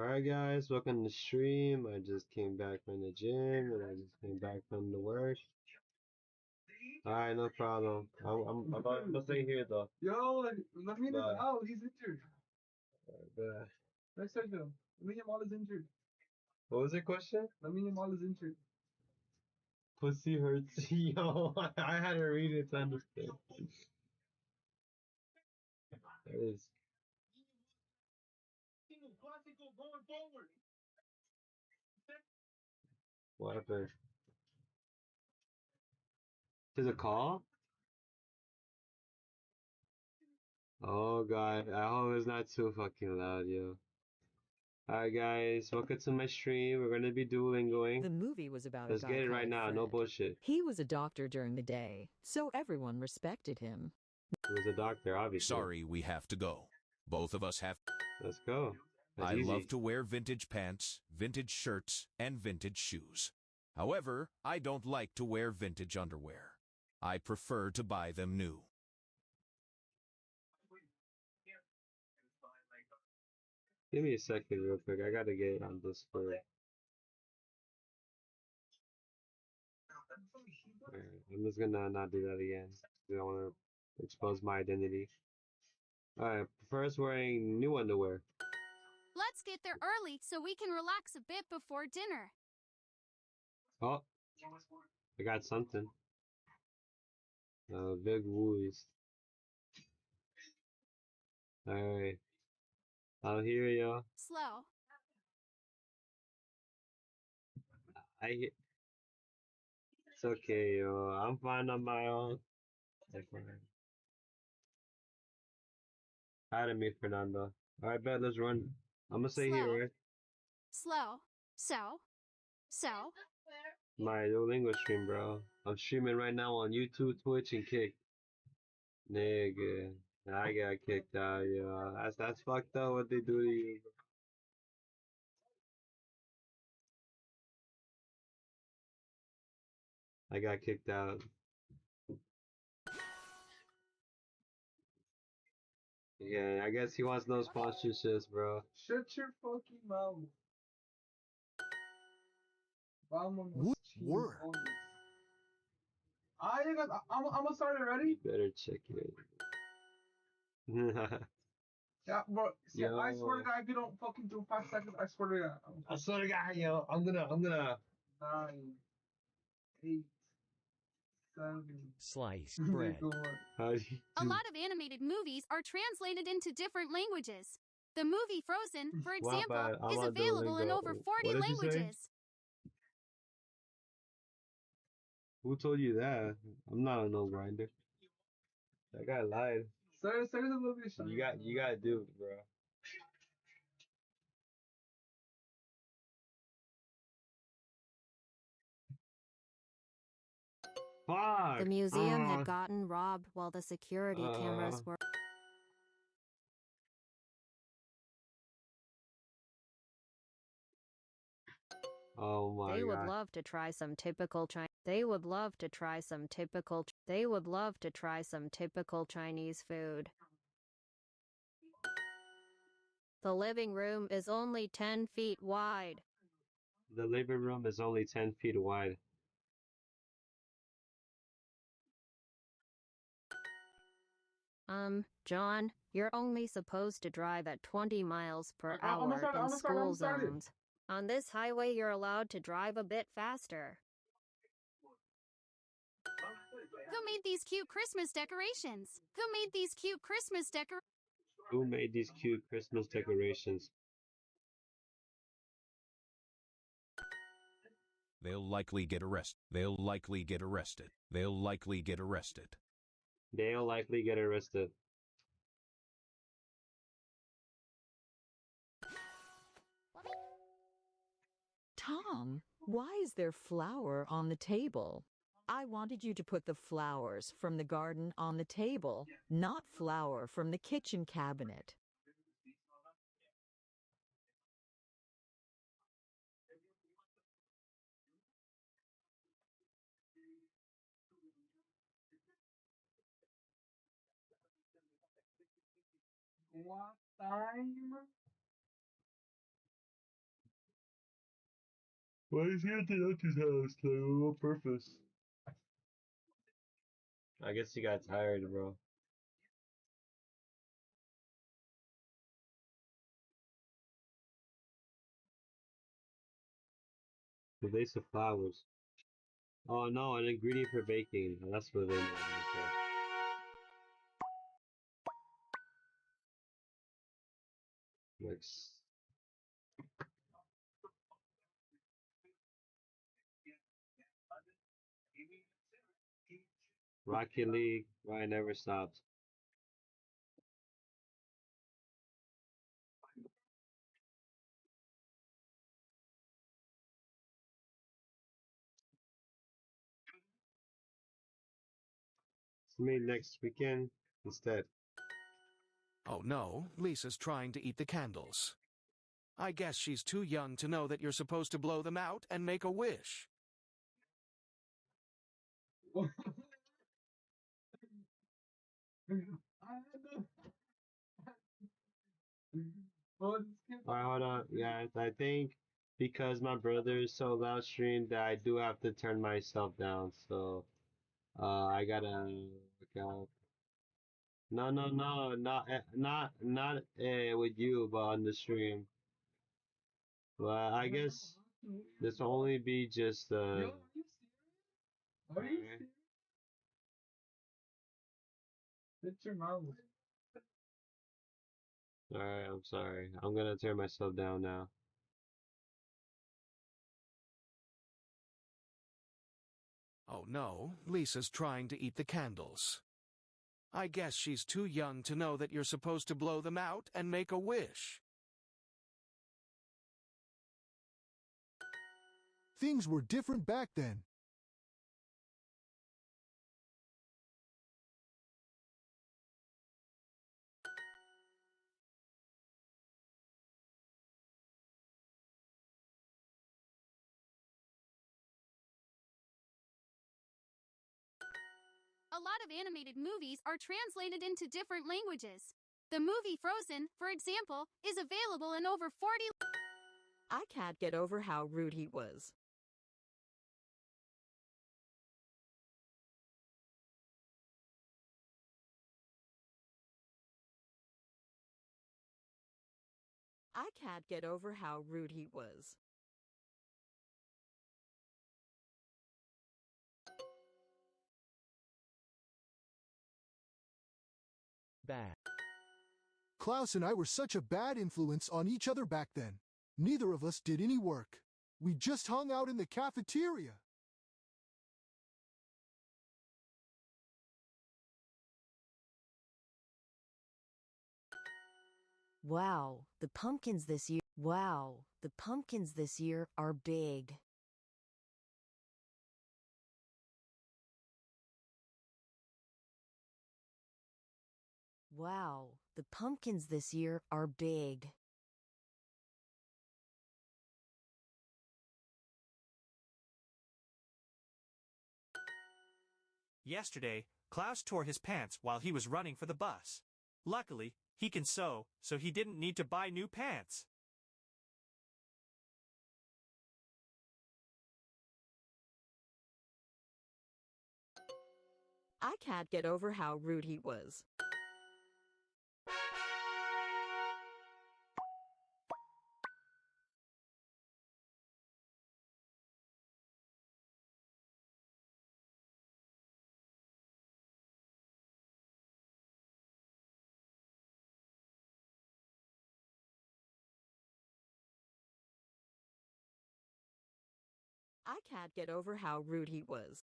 Alright guys, welcome to the stream. I just came back from the gym and I just came back from the work. Alright, no problem. I'm gonna stay here though. Yo, Lamine is Bye. out. He's injured. Bye. Next time, Lamine Yamal is injured. What was your question? Lamine Yamal is injured. Pussy hurts. Yo, I had to read it to understand. That is. What happened? Is a call? Oh god, I hope it's not too fucking loud, yo. Alright guys, welcome to my stream. We're gonna be Duolingoing. The movie was about Let's a get guy it right called now, Fred. no bullshit. He was a doctor during the day, so everyone respected him. He was a doctor, obviously. Sorry, we have to go. Both of us have. Let's go. That's I easy. love to wear vintage pants, vintage shirts, and vintage shoes. However, I don't like to wear vintage underwear. I prefer to buy them new. Give me a second real quick. I gotta get on Discord. Alright, I'm just gonna not do that again. I don't wanna expose my identity. Alright, first wearing new underwear. Let's get there early so we can relax a bit before dinner. Oh, I got something. Big woos. Alright, I'm here, yo. Slow. It's okay, yo. I'm fine on my own. I'm fine. Hi to me, Fernando. Alright, bet, let's run. I'm gonna stay Slow. here, right? Slow. So. My Duolingo stream, bro. I'm streaming right now on YouTube, Twitch, and Kick. Nigga, I got kicked out, yo. That's fucked up what they do to you, bro. I got kicked out. Yeah, I guess he wants no sponsorships, bro. Shut your fucking mouth. Vamos, Word. I'm gonna start it. Ready? Better check it. Yeah, bro. See, Yo. I swear to God, if you don't fucking do 5 seconds, I swear to God. I swear to God, yo, I'm gonna. 9, 8, 7. Sliced bread. How do you A do- lot of animated movies are translated into different languages. The movie Frozen, for Wow, example, bad. I'm is on available in Duolingo. over 40 What did you say? languages. Who told you that? I'm not a no grinder. That guy lied. There's a movie. You gotta do it, bro. Fuck. The museum had gotten robbed while the security cameras were. Oh my They would God. love to try some typical Chinese. They would love to try some typical. They would love to try some typical Chinese food. The living room is only 10 feet wide. The living room is only 10 feet wide. John, you're only supposed to drive at 20 miles per hour in I'm school started. zones. On this highway, you're allowed to drive a bit faster. Who made these cute Christmas decorations? Who made these cute Christmas decorations? Who made these cute Christmas decorations? They'll likely get arrested. They'll likely get arrested. They'll likely get arrested. They'll likely get arrested. Tom, why is there flour on the table? I wanted you to put the flowers from the garden on the table, not flour from the kitchen cabinet. What time? Why is he at the auntie's house? Like, what purpose? I guess he got tired, bro. The vase of flowers. Oh no, an ingredient for baking. That's what they meant. Okay. Next. Rocket League. Why it never stops. Let's meet next weekend instead. Oh no, Lisa's trying to eat the candles. I guess she's too young to know that you're supposed to blow them out and make a wish. Alright, hold on. Guys, I think because my brother is so loud streamed that I do have to turn myself down. So, I gotta look out. No, no, no, not with you, but on the stream. Well, I guess this will only be just Yo, are you alright. serious? Shut your mouth. Alright, I'm sorry. I'm gonna turn myself down now. Oh no, Lisa's trying to eat the candles. I guess she's too young to know that you're supposed to blow them out and make a wish. Things were different back then. A lot of animated movies are translated into different languages. The movie Frozen, for example, is available in over 40. I can't get over how rude he was. I can't get over how rude he was. Bad. Klaus and I were such a bad influence on each other back then. Neither of us did any work. We just hung out in the cafeteria. Wow, the pumpkins this year. Wow, the pumpkins this year are big. Wow, the pumpkins this year are big. Yesterday, Klaus tore his pants while he was running for the bus. Luckily, he can sew, so he didn't need to buy new pants. I can't get over how rude he was. I can't get over how rude he was.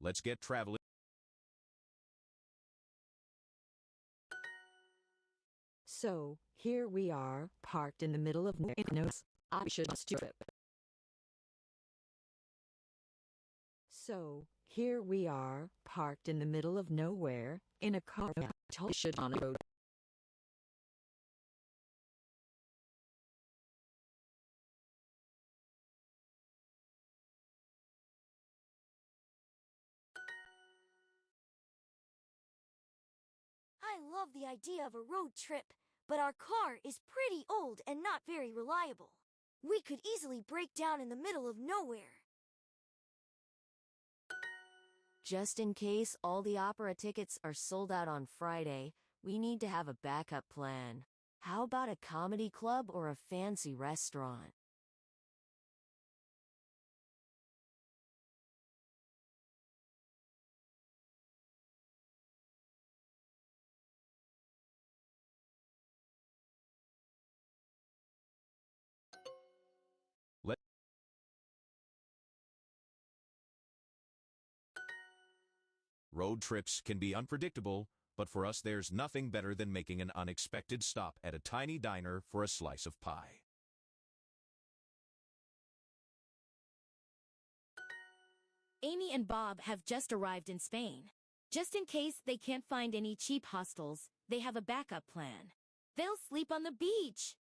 Let's get traveling. So, here we are, parked in the middle of nowhere. I should stupid. So, here we are, parked in the middle of nowhere, in a car should on a road. I love the idea of a road trip, but our car is pretty old and not very reliable. We could easily break down in the middle of nowhere. Just in case all the opera tickets are sold out on Friday, we need to have a backup plan. How about a comedy club or a fancy restaurant? Let Road trips can be unpredictable, but for us there's nothing better than making an unexpected stop at a tiny diner for a slice of pie. Amy and Bob have just arrived in Spain. Just in case they can't find any cheap hostels, they have a backup plan. They'll sleep on the beach.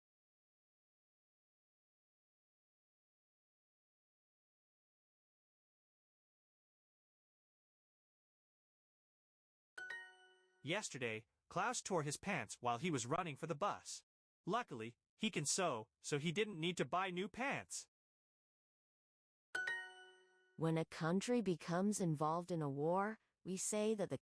Yesterday, Klaus tore his pants while he was running for the bus. Luckily, he can sew, so he didn't need to buy new pants. When a country becomes involved in a war, we say that the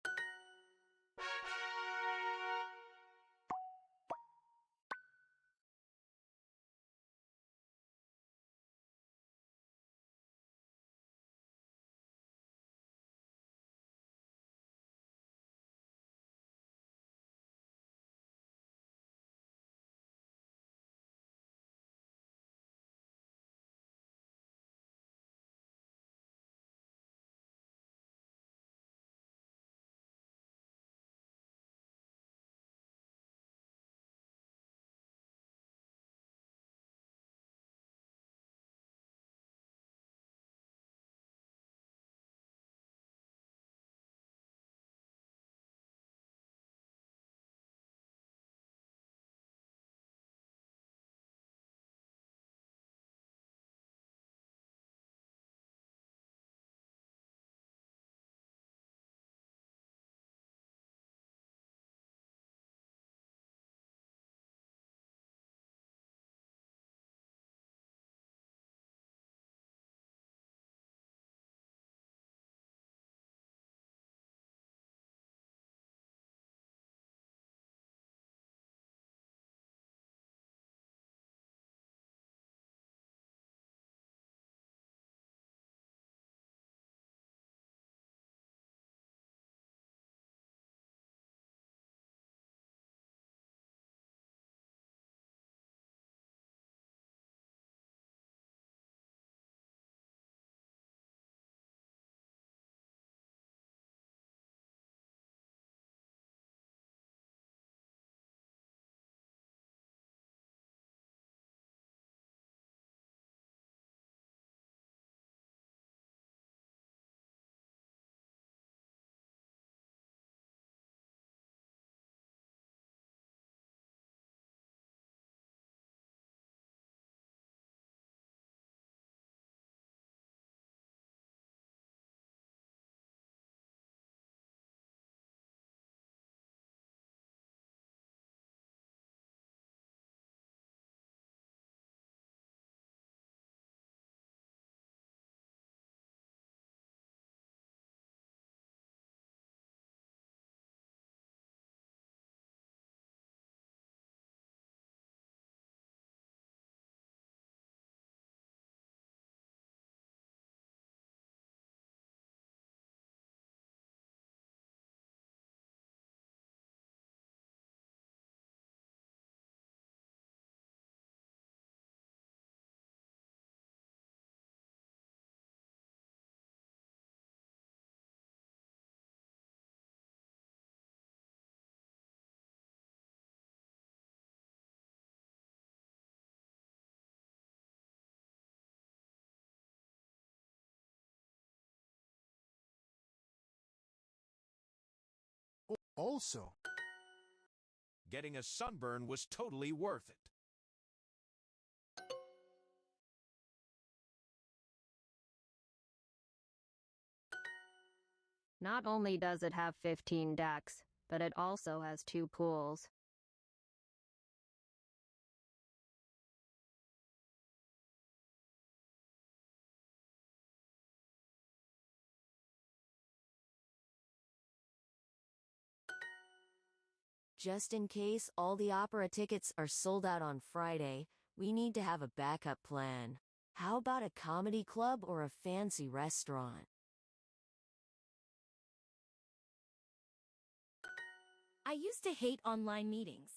Also, Getting a sunburn was totally worth it. Not only does it have 15 decks, but it also has 2 pools. Just in case all the opera tickets are sold out on Friday, we need to have a backup plan. How about a comedy club or a fancy restaurant? I used to hate online meetings.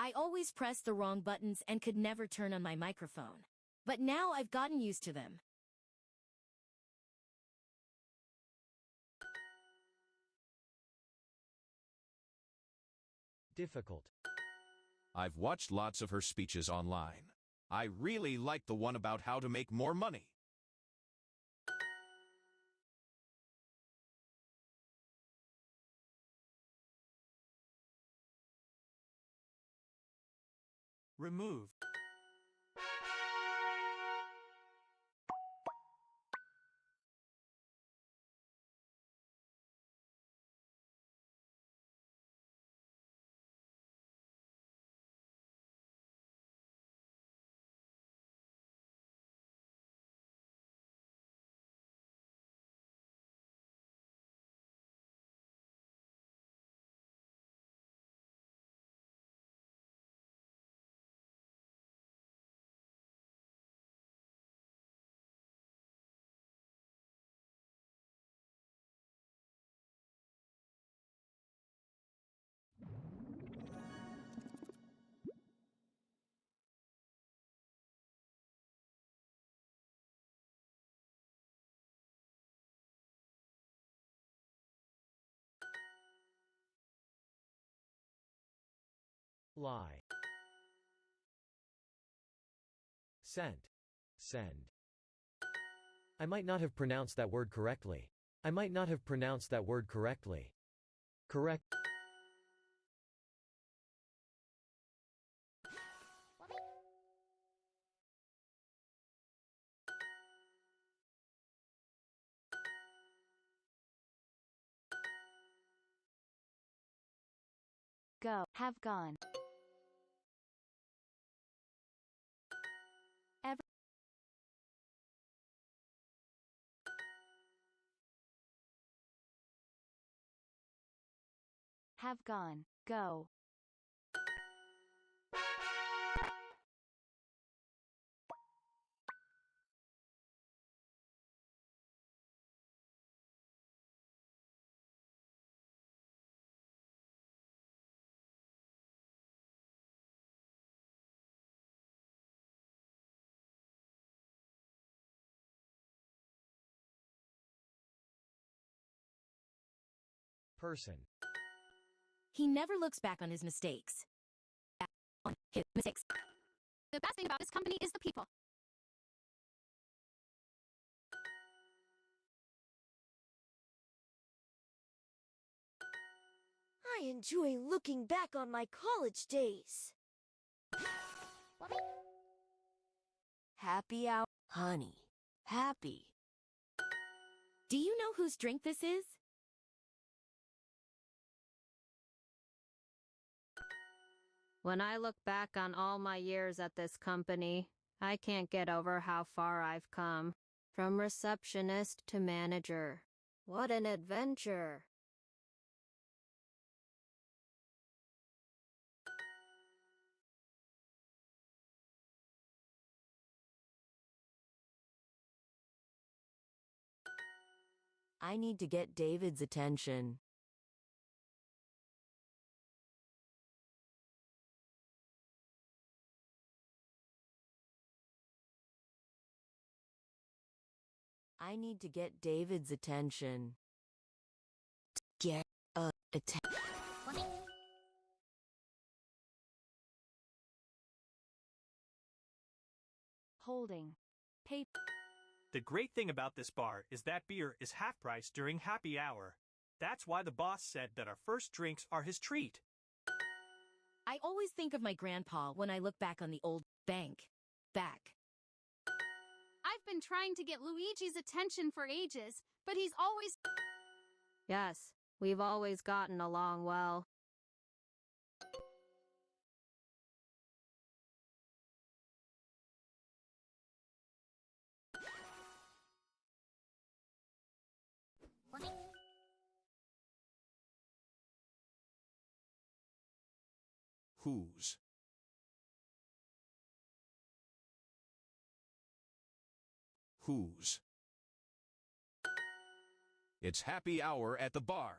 I always pressed the wrong buttons and could never turn on my microphone. But now I've gotten used to them. Difficult. I've watched lots of her speeches online. I really like the one about how to make more money. Remove. Lie. Sent. Send. I might not have pronounced that word correctly. I might not have pronounced that word correctly. Correct. Go. Have gone. Ever. Have gone. Go. Person. He never looks back on his mistakes. On his mistakes. The best thing about this company is the people. I enjoy looking back on my college days. Happy hour? Honey. Happy. Do you know whose drink this is? When I look back on all my years at this company, I can't get over how far I've come. From receptionist to manager. What an adventure! I need to get David's attention. I need to get David's attention. Get attention. Holding. Paper. The great thing about this bar is that beer is half price during happy hour. That's why the boss said that our first drinks are his treat. I always think of my grandpa when I look back on the old bank. Back. I've been trying to get Luigi's attention for ages, but he's always... Yes, we've always gotten along well. Whose? Whose? It's happy hour at the bar.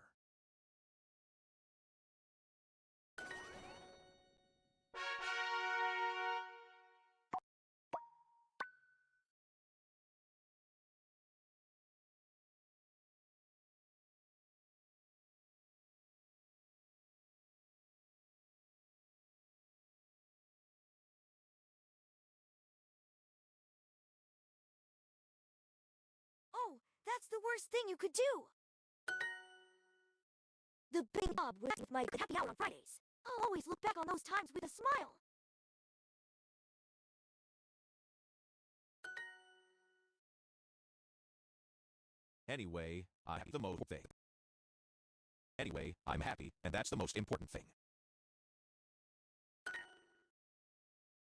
Oh, that's the worst thing you could do! The big job with my happy hour on Fridays. I'll always look back on those times with a smile. Anyway, I'm the most thing. Anyway, I'm happy, and that's the most important thing.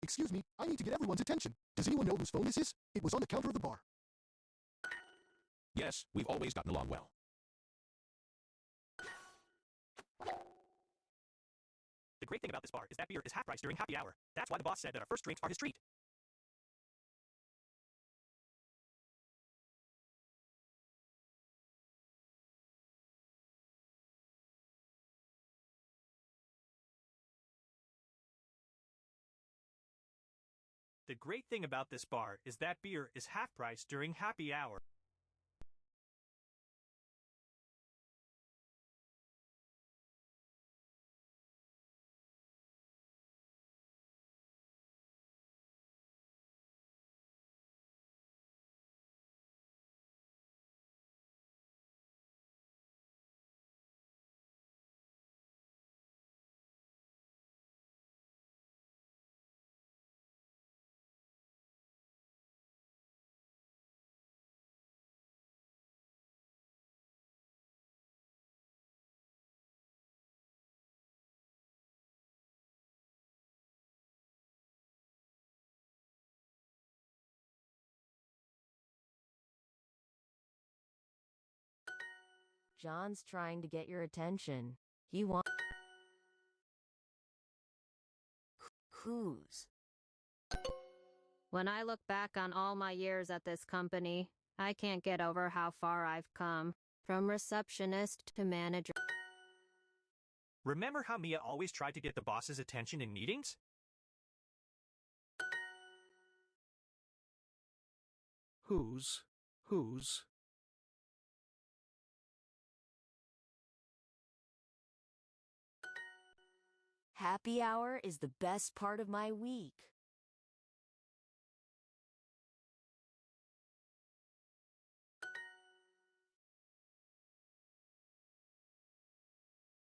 Excuse me, I need to get everyone's attention. Does anyone know whose phone this is? It was on the counter of the bar. Yes, we've always gotten along well. The great thing about this bar is that beer is half price during happy hour. That's why the boss said that our first drinks are his treat. The great thing about this bar is that beer is half price during happy hour. John's trying to get your attention. He wants... Whose? When I look back on all my years at this company, I can't get over how far I've come. From receptionist to manager. Remember how Mia always tried to get the boss's attention in meetings? Whose? Happy hour is the best part of my week.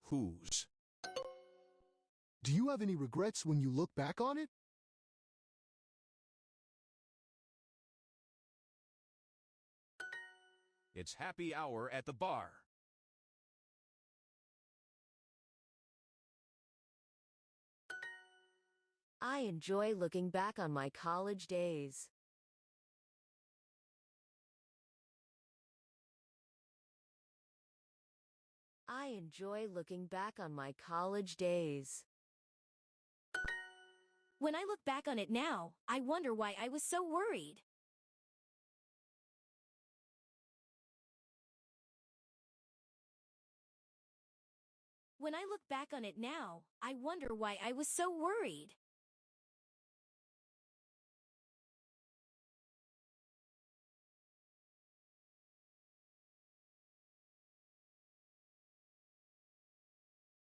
Whose? Do you have any regrets when you look back on it? It's happy hour at the bar. I enjoy looking back on my college days. I enjoy looking back on my college days. When I look back on it now, I wonder why I was so worried. When I look back on it now, I wonder why I was so worried.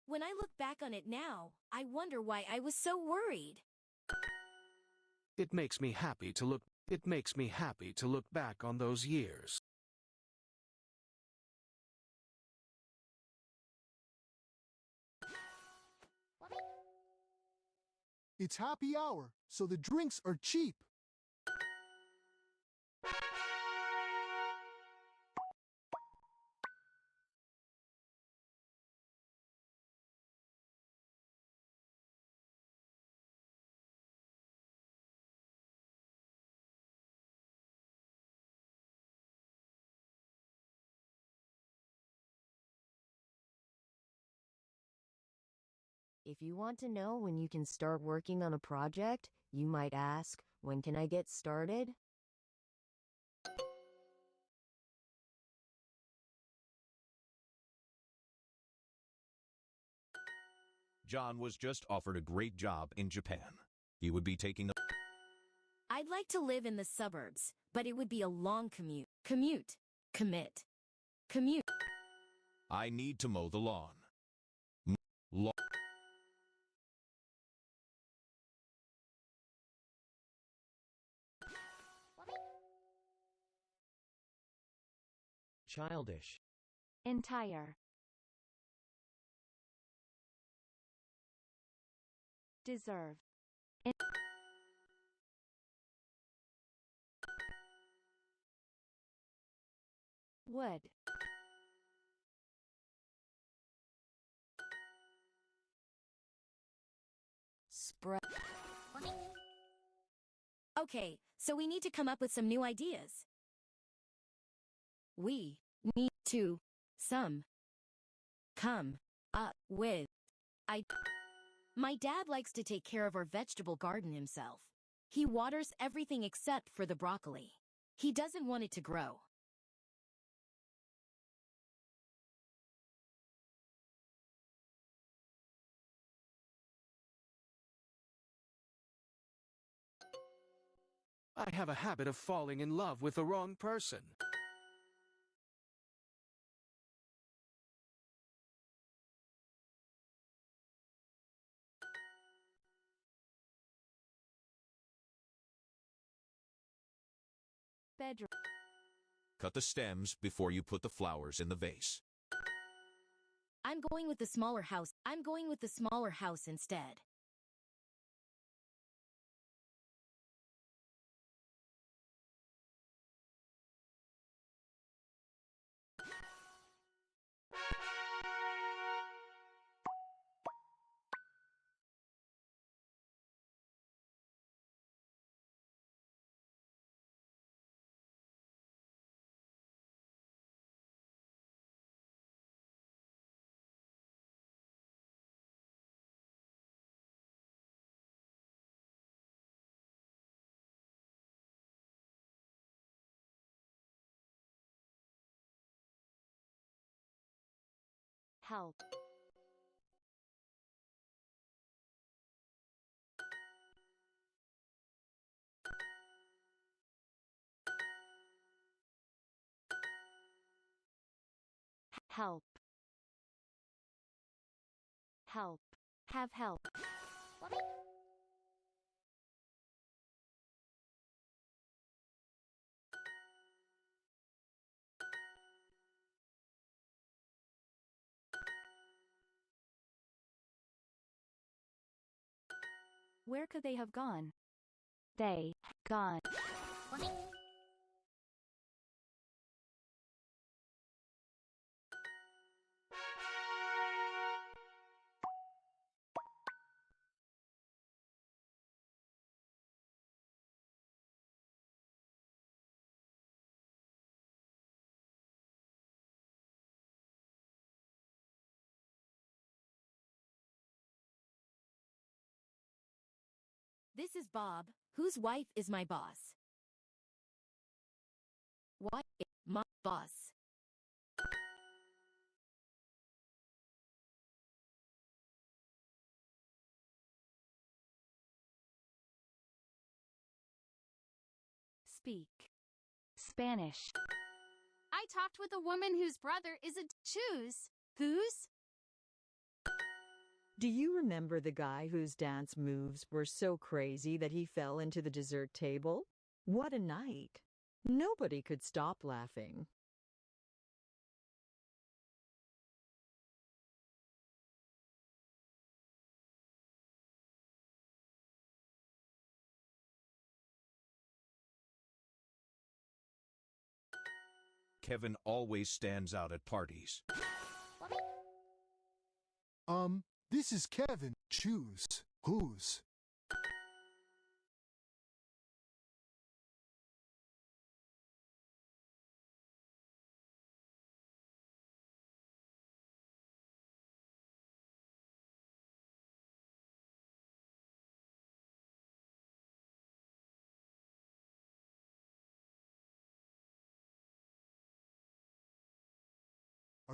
When I look back on it now, I wonder why I was so worried. It makes me happy to look back on those years. It's happy hour, so the drinks are cheap. If you want to know when you can start working on a project, you might ask, when can I get started? John was just offered a great job in Japan. He would be taking a... I'd like to live in the suburbs, but it would be a long commute. Commute. Commit. Commute. I need to mow the lawn. Lawn. Childish. Entire. Deserve. Would. Spread. Okay, so we need to come up with some new ideas. We need to come up with My dad likes to take care of our vegetable garden himself. He waters everything except for the broccoli. He doesn't want it to grow. I have a habit of falling in love with the wrong person. Bedroom. Cut the stems before you put the flowers in the vase. I'm going with the smaller house. I'm going with the smaller house instead. Help. Help. Help. Have help. Where could they have gone? They gone. This is Bob, whose wife is my boss. Why my boss? Speak. Spanish. I talked with a woman whose brother is a choose. Whose? Do you remember the guy whose dance moves were so crazy that he fell into the dessert table? What a night! Nobody could stop laughing. Kevin always stands out at parties. This is Kevin. Choose. Whose?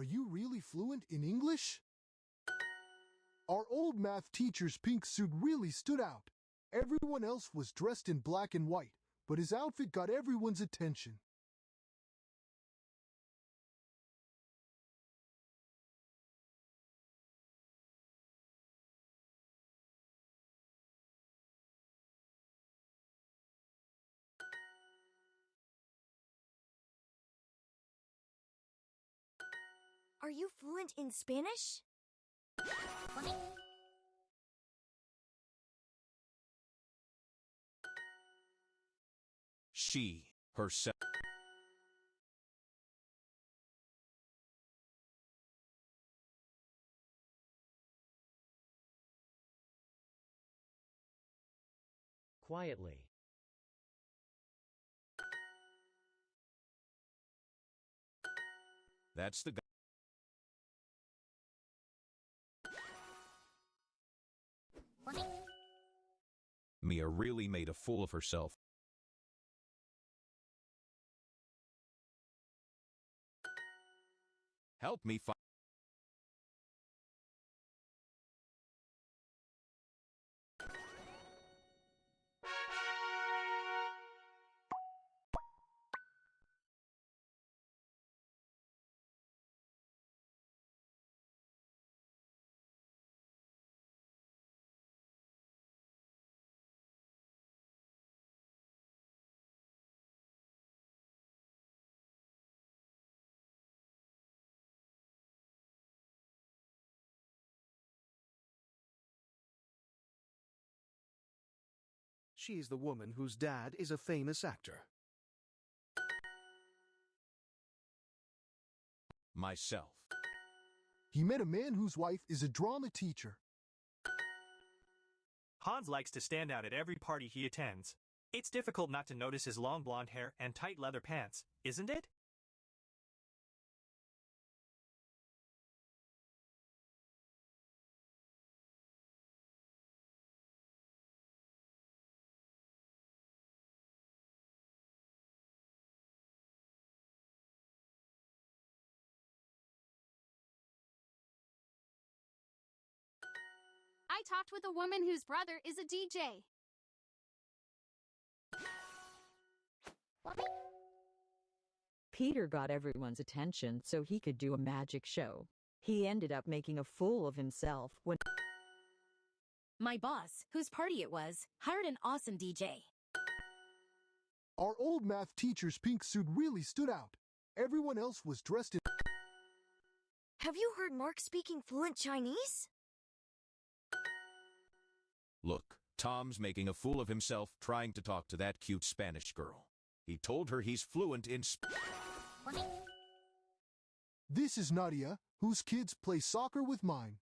Are you really fluent in English? Our old math teacher's pink suit really stood out. Everyone else was dressed in black and white, but his outfit got everyone's attention. Are you fluent in Spanish? She, herself. Quietly. That's the guy. Mia really made a fool of herself. Help me find. She's the woman whose dad is a famous actor. Myself. He met a man whose wife is a drama teacher. Hans likes to stand out at every party he attends. It's difficult not to notice his long blonde hair and tight leather pants, isn't it? I talked with a woman whose brother is a DJ. Peter got everyone's attention so he could do a magic show. He ended up making a fool of himself when My boss, whose party it was, hired an awesome DJ. Our old math teacher's pink suit really stood out. Everyone else was dressed in... Have you heard Mark speaking fluent Chinese? Look, Tom's making a fool of himself trying to talk to that cute Spanish girl. He told her he's fluent in This is Nadia, whose kids play soccer with mine.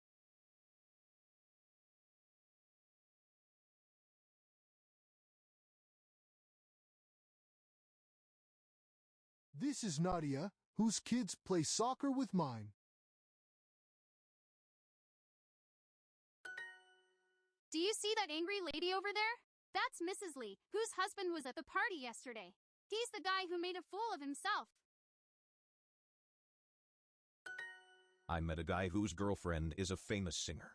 This is Nadia, whose kids play soccer with mine. Do you see that angry lady over there? That's Mrs. Lee, whose husband was at the party yesterday. He's the guy who made a fool of himself. I met a guy whose girlfriend is a famous singer.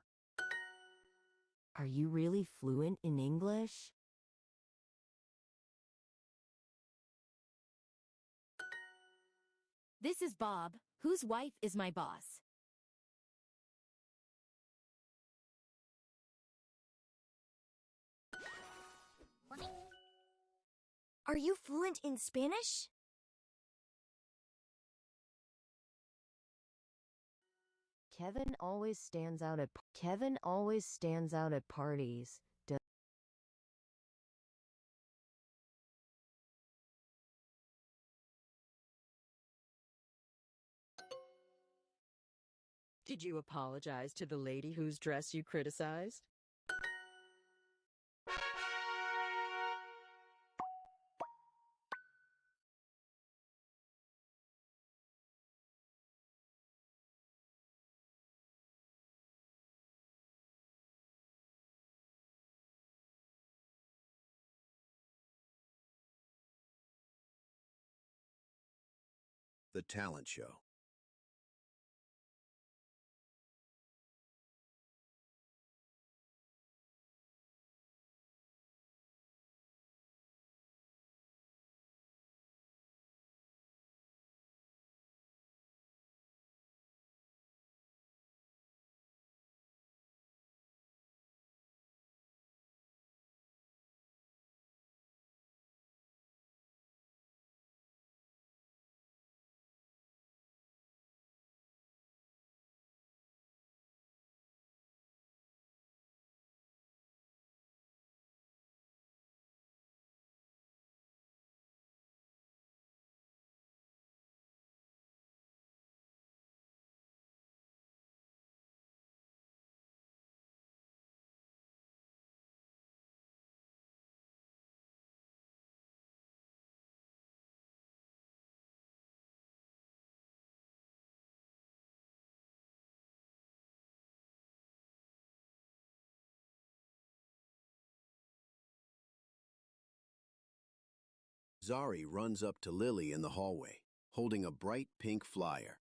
Are you really fluent in English? This is Bob, whose wife is my boss. Are you fluent in Spanish? Kevin always stands out at parties. Did you apologize to the lady whose dress you criticized? The talent show. Zari runs up to Lily in the hallway, holding a bright pink flyer.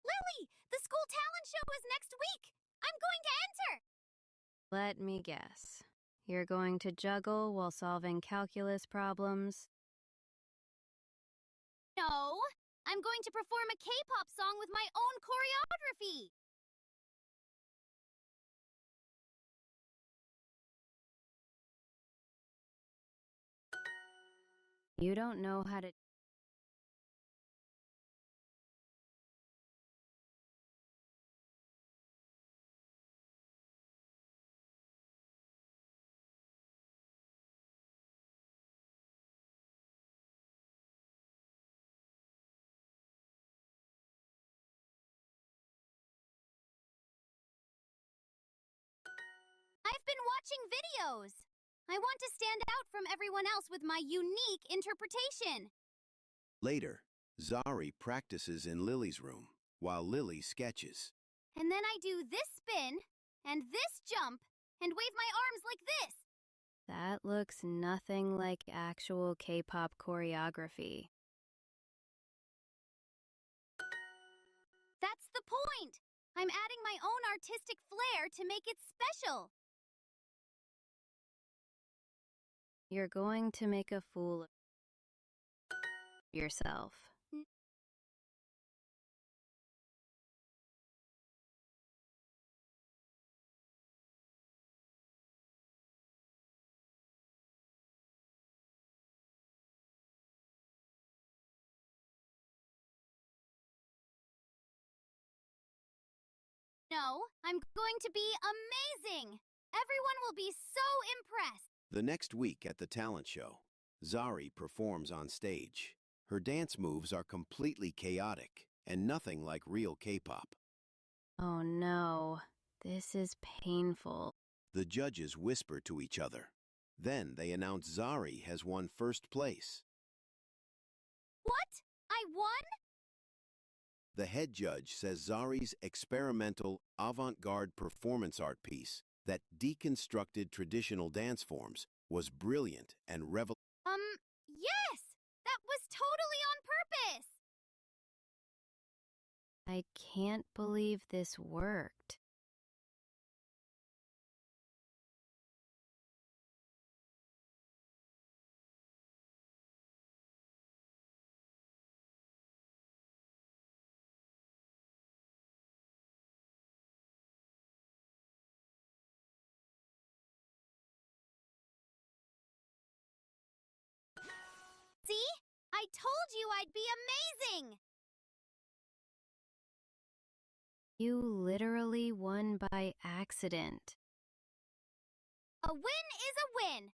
Lily, the school talent show is next week. I'm going to enter. Let me guess. You're going to juggle while solving calculus problems? No, I'm going to perform a K-pop song with my own choreography. You don't know how to... I've been watching videos. I want to stand out from everyone else with my unique interpretation. Later, Zari practices in Lily's room, while Lily sketches. And then I do this spin, and this jump, and wave my arms like this. That looks nothing like actual K-pop choreography. That's the point. I'm adding my own artistic flair to make it special. You're going to make a fool of yourself. No, I'm going to be amazing. Everyone will be so impressed. The next week at the talent show, Zari performs on stage. Her dance moves are completely chaotic and nothing like real K-pop. Oh no, this is painful. The judges whisper to each other. Then they announce Zari has won first place. What? I won? The head judge says Zari's experimental avant-garde performance art piece that deconstructed traditional dance forms was brilliant and revolutionary. Yes! That was totally on purpose! I can't believe this worked. See? I told you I'd be amazing! You literally won by accident. A win is a win!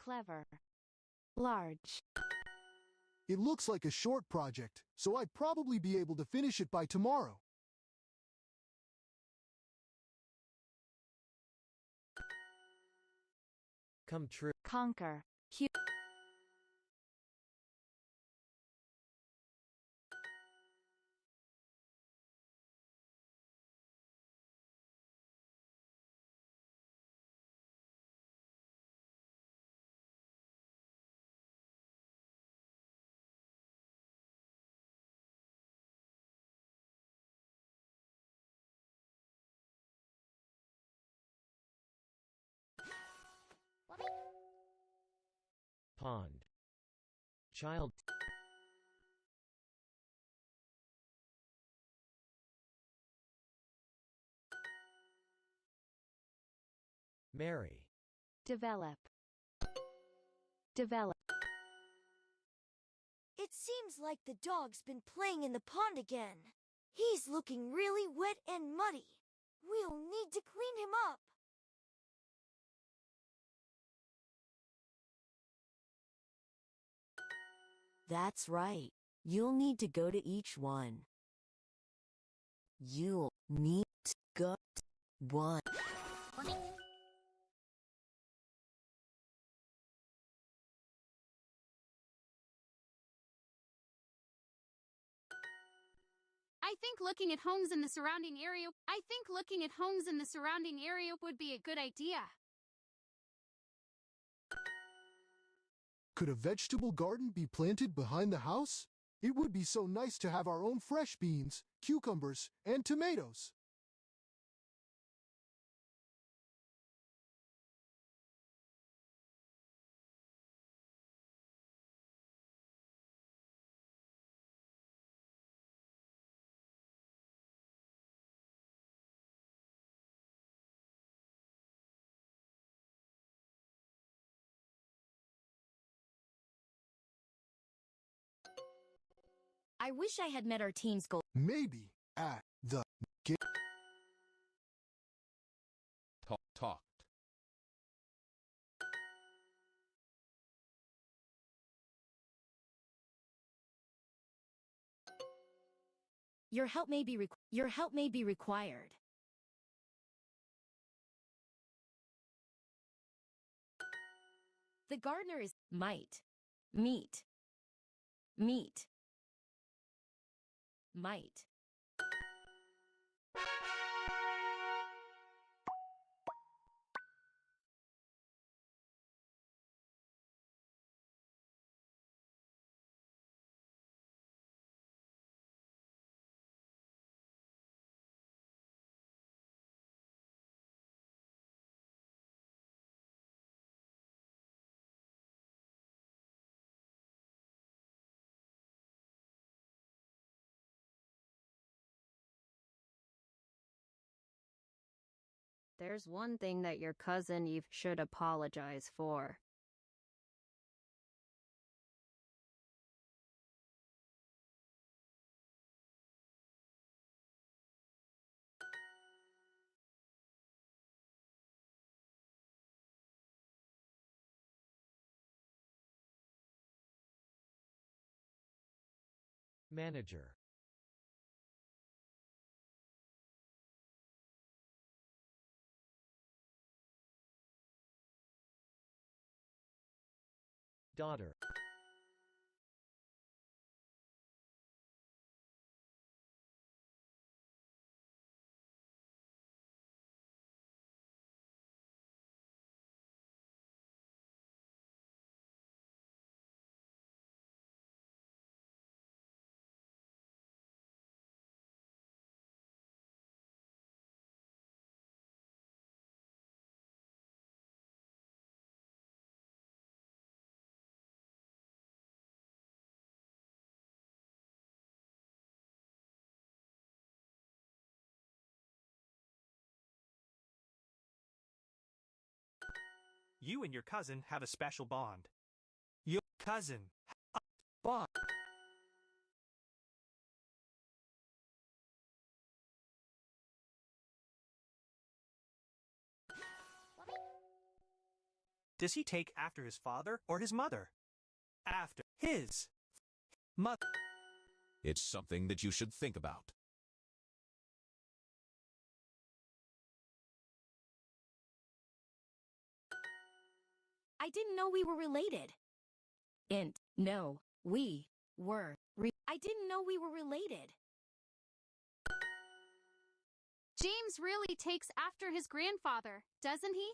clever. Large. It looks like a short project, so I'd probably be able to finish it by tomorrow. Come true. Conquer. Huge. Pond. Child. Mary. Develop. Develop. It seems like the dog's been playing in the pond again. He's looking really wet and muddy. We'll need to clean him up. That's right. You'll need to go to each one. You'll need to go to one. I think looking at homes in the surrounding area would be a good idea. Could a vegetable garden be planted behind the house? It would be so nice to have our own fresh beans, cucumbers, and tomatoes. I wish I had met our team's goal. Maybe at the gate. Talked. Your help may be required. The gardener is might. Meet. Meet. Might. There's one thing that your cousin Eve should apologize for. Manager. Daughter. You and your cousin have a special bond. Your cousin have a bond. Does he take after his father or his mother? After his mother. It's something that you should think about. I didn't know we were related. No, we were. I didn't know we were related. James really takes after his grandfather, doesn't he?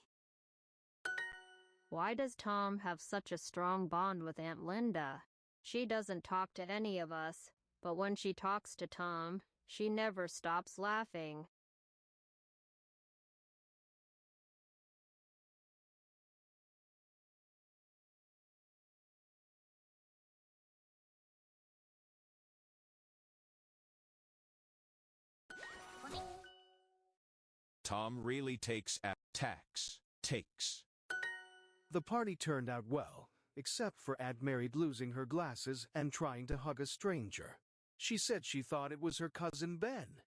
Why does Tom have such a strong bond with Aunt Linda? She doesn't talk to any of us, but when she talks to Tom, she never stops laughing. Tom really takes takes. The party turned out well, except for Aunt Mary losing her glasses and trying to hug a stranger. She said she thought it was her cousin Ben.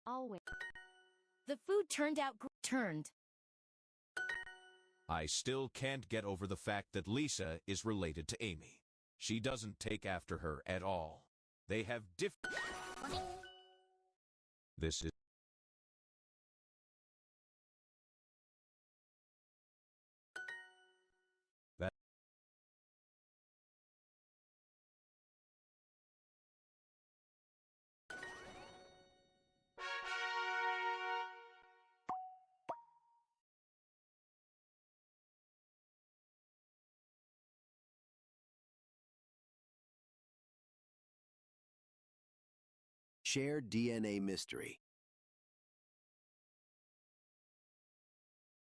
Always. The food turned out turned. I still can't get over the fact that Lisa is related to Amy. She doesn't take after her at all. They have This is that Shared DNA mystery.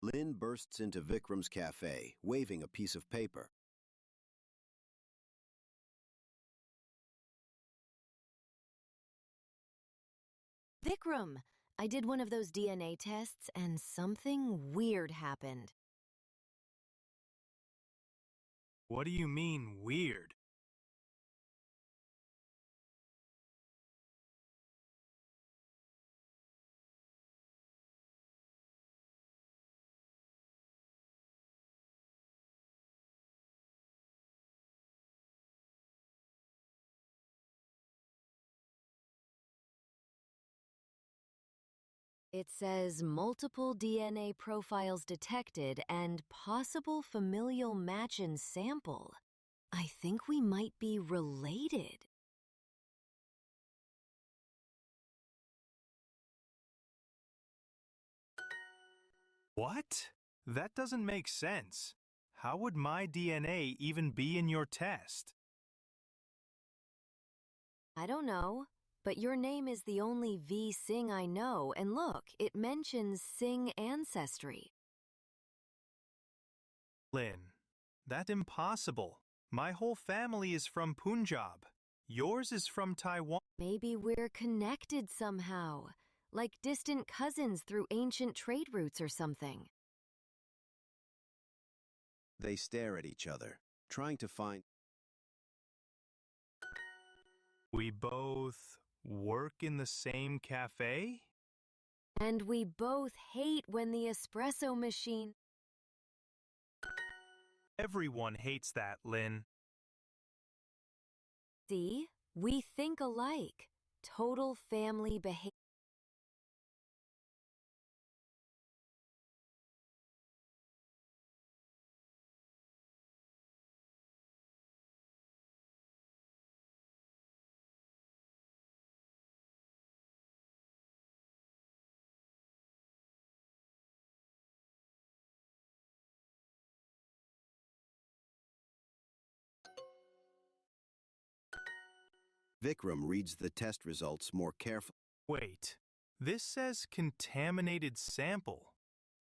Lynn bursts into Vikram's cafe, waving a piece of paper. Vikram, I did one of those DNA tests and something weird happened. What do you mean, weird? It says multiple DNA profiles detected and possible familial match in sample. I think we might be related. What? That doesn't make sense. How would my DNA even be in your test? I don't know, but your name is the only V Singh I know, and look, it mentions Singh ancestry. Lynn, that's impossible. My whole family is from Punjab. Yours is from Taiwan. Maybe we're connected somehow, like distant cousins through ancient trade routes or something. They stare at each other, trying to find. We both work in the same cafe? And we both hate when the espresso machine... Everyone hates that, Lynn. See? We think alike. Total family behavior. Vikram reads the test results more carefully. Wait, this says contaminated sample.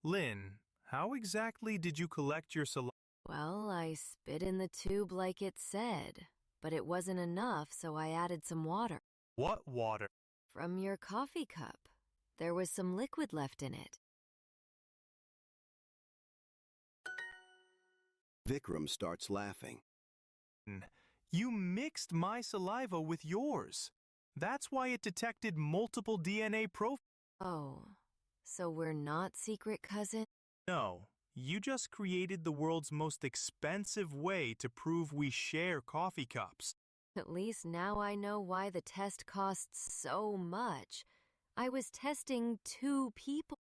Lynn, how exactly did you collect your saliva? Well, I spit in the tube like it said, but it wasn't enough, so I added some water. What water? From your coffee cup. There was some liquid left in it. Vikram starts laughing. You mixed my saliva with yours. That's why it detected multiple DNA profiles. Oh, so we're not secret cousins? No, you just created the world's most expensive way to prove we share coffee cups. At least now I know why the test costs so much. I was testing 2 people.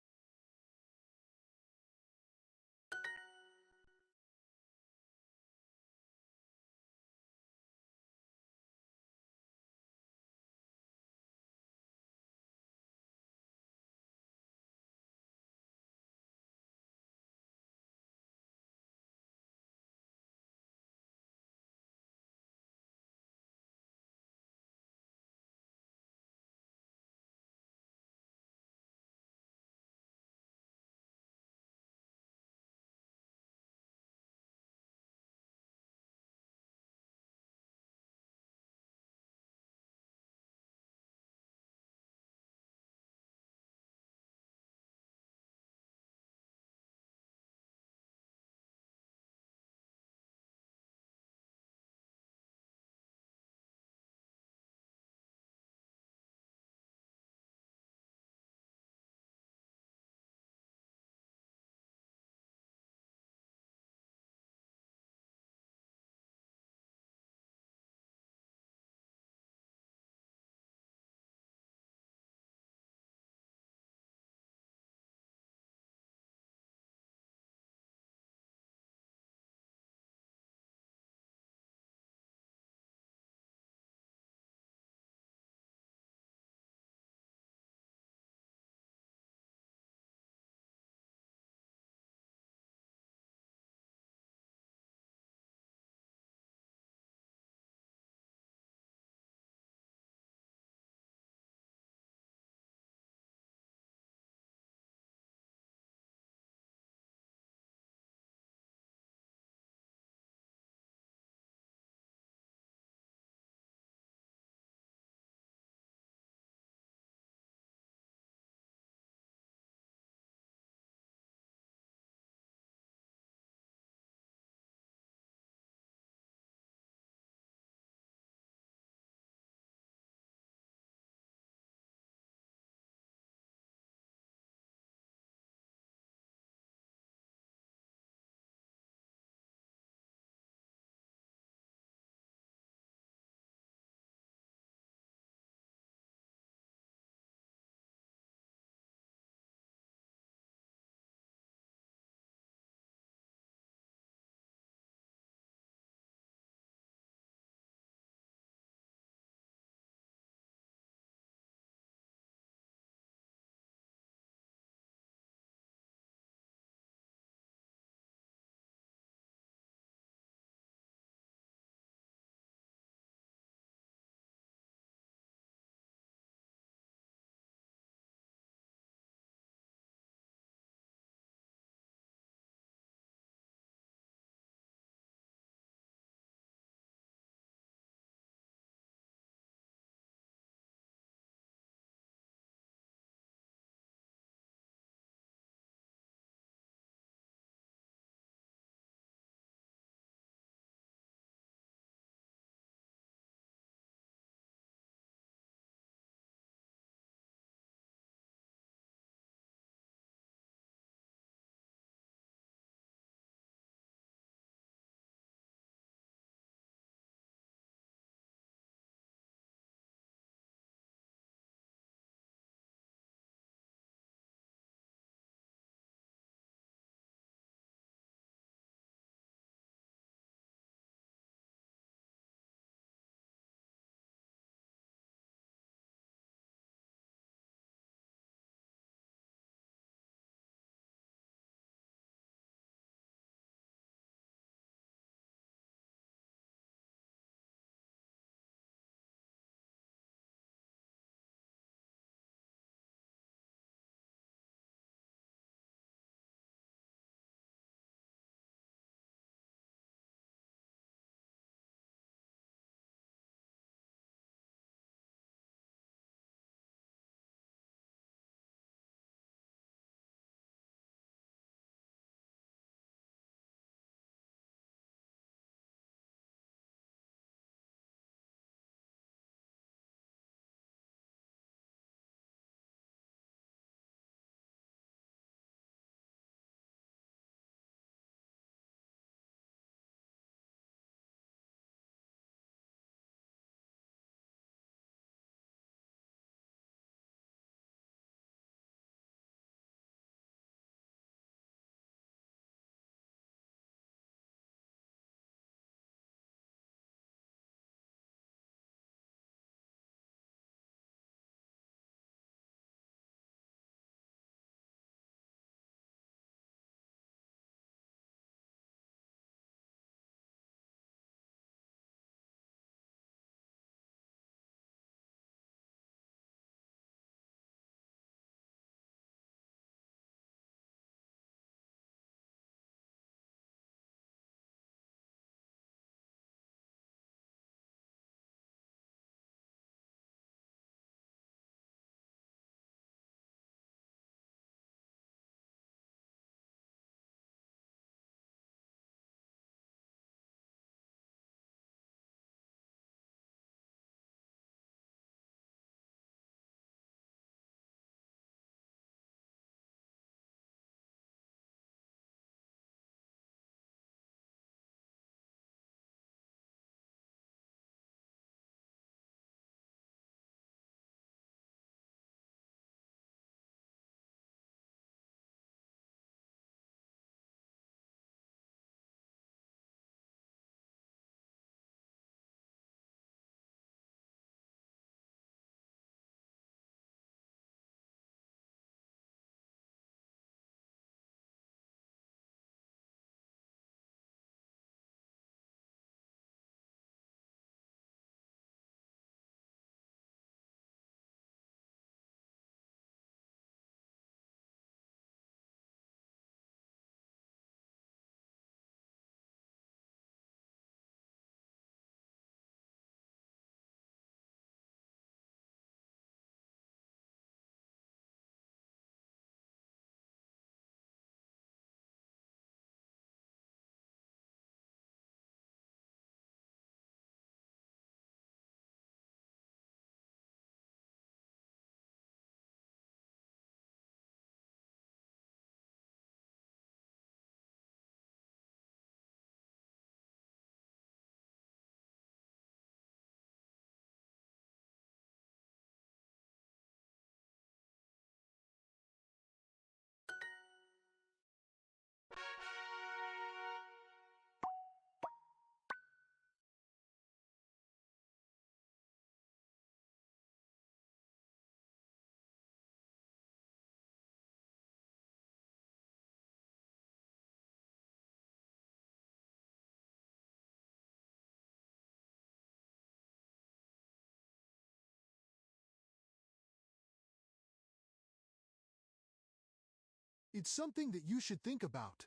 It's something that you should think about.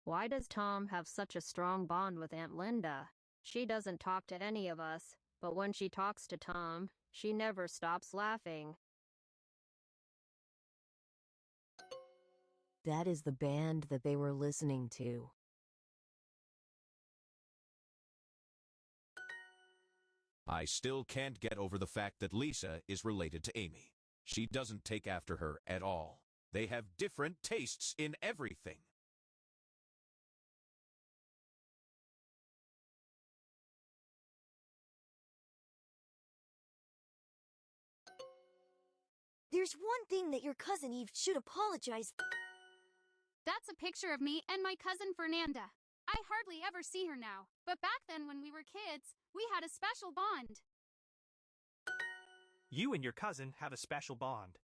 Why does Tom have such a strong bond with Aunt Linda? She doesn't talk to any of us, but when she talks to Tom, she never stops laughing. That is the band that they were listening to. I still can't get over the fact that Lisa is related to Amy. She doesn't take after her at all. They have different tastes in everything. There's one thing that your cousin Eve should apologize for. That's a picture of me and my cousin Fernanda. I hardly ever see her now, but back then when we were kids, we had a special bond. You and your cousin have a special bond.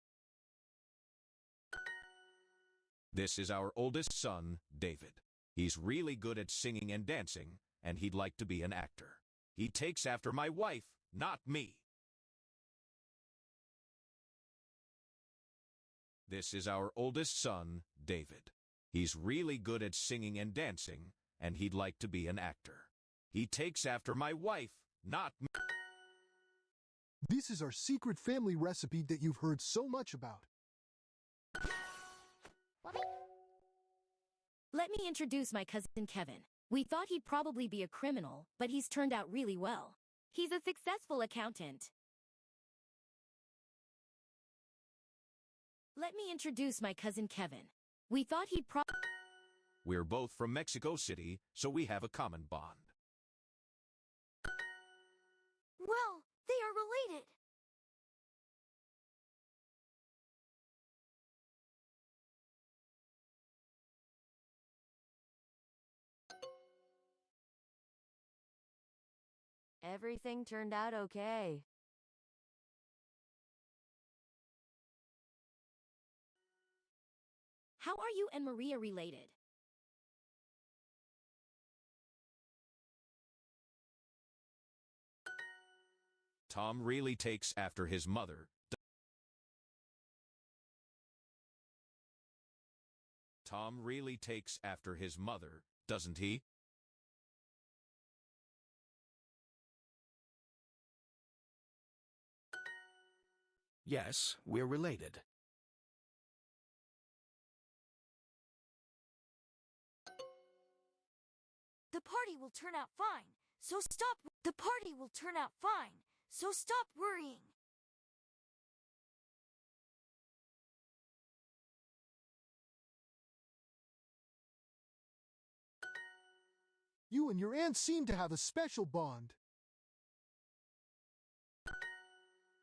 This is our oldest son, David. He's really good at singing and dancing, and he'd like to be an actor. He takes after my wife, not me. This is our oldest son, David. He's really good at singing and dancing, and he'd like to be an actor. He takes after my wife, not me. This is our secret family recipe that you've heard so much about. Let me introduce my cousin Kevin. We thought he'd probably be a criminal, but he's turned out really well. He's a successful accountant. Let me introduce my cousin Kevin. We thought he'd We're both from Mexico City, so we have a common bond. Well, they are related. Everything turned out okay. How are you and Maria related? Tom really takes after his mother. Tom really takes after his mother, doesn't he? Yes, we're related. The party will turn out fine, so stop. The party will turn out fine, so stop worrying. You and your aunt seem to have a special bond.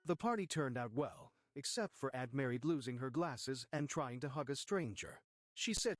The party turned out well, except for Aunt Mary losing her glasses and trying to hug a stranger. She said,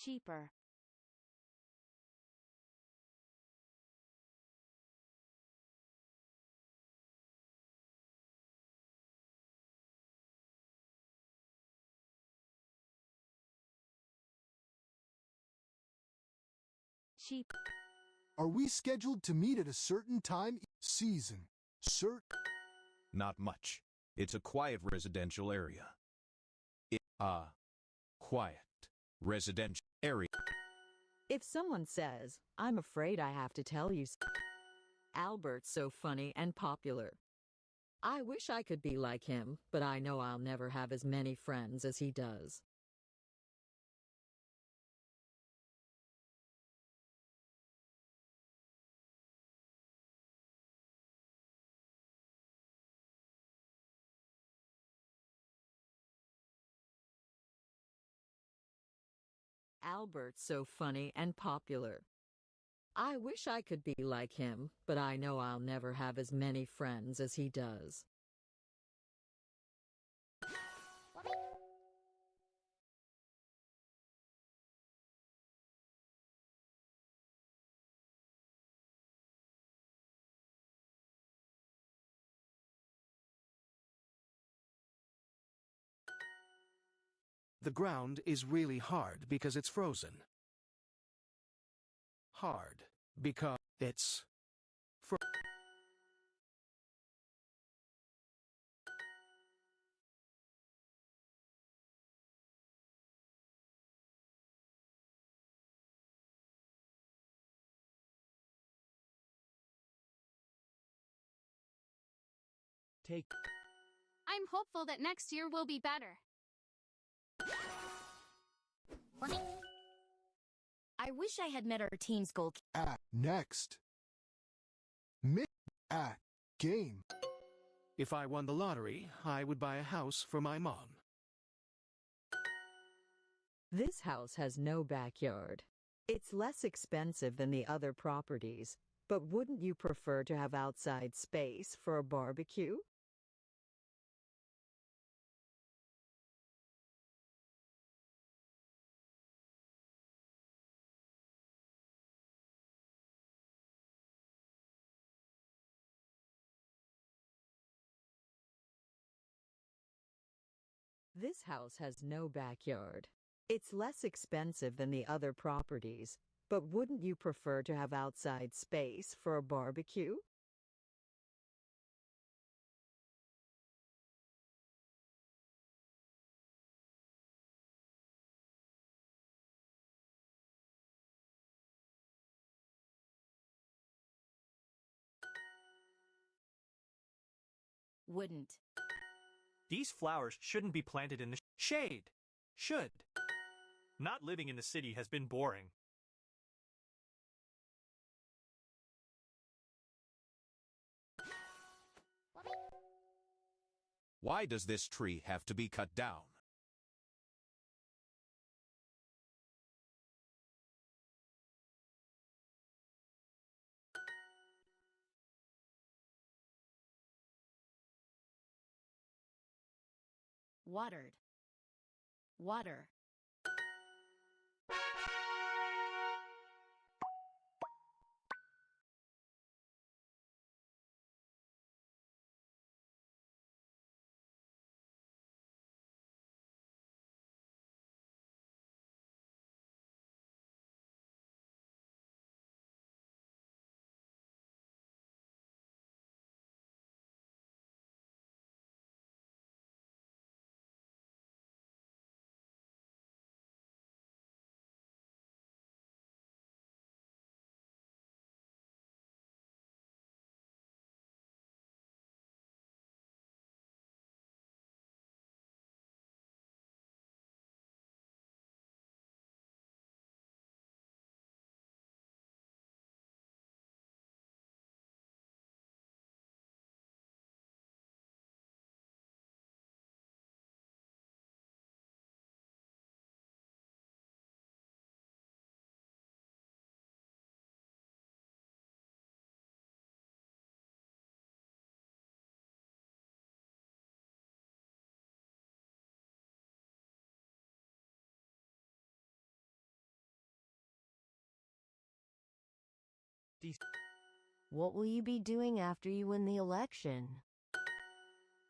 Cheaper. Cheap. Are we scheduled to meet at a certain time? Season. Not much. It's a quiet residential area. Quiet residential area. If someone says, I'm afraid I have to tell you, Albert's so funny and popular. I wish I could be like him, but I know I'll never have as many friends as he does. Albert's so funny and popular? I wish I could be like him, but I know I'll never have as many friends as he does. The ground is really hard because it's frozen. Hard because it's frozen. Take. I'm hopeful that next year will be better. I wish I had met our team's goal. Next. Game. If I won the lottery, I would buy a house for my mom. This house has no backyard. It's less expensive than the other properties, but wouldn't you prefer to have outside space for a barbecue? This house has no backyard. It's less expensive than the other properties, but wouldn't you prefer to have outside space for a barbecue? Wouldn't. These flowers shouldn't be planted in the shade. Should. Not living in the city has been boring. Why does this tree have to be cut down? Watered. Water. What will you be doing after you win the election?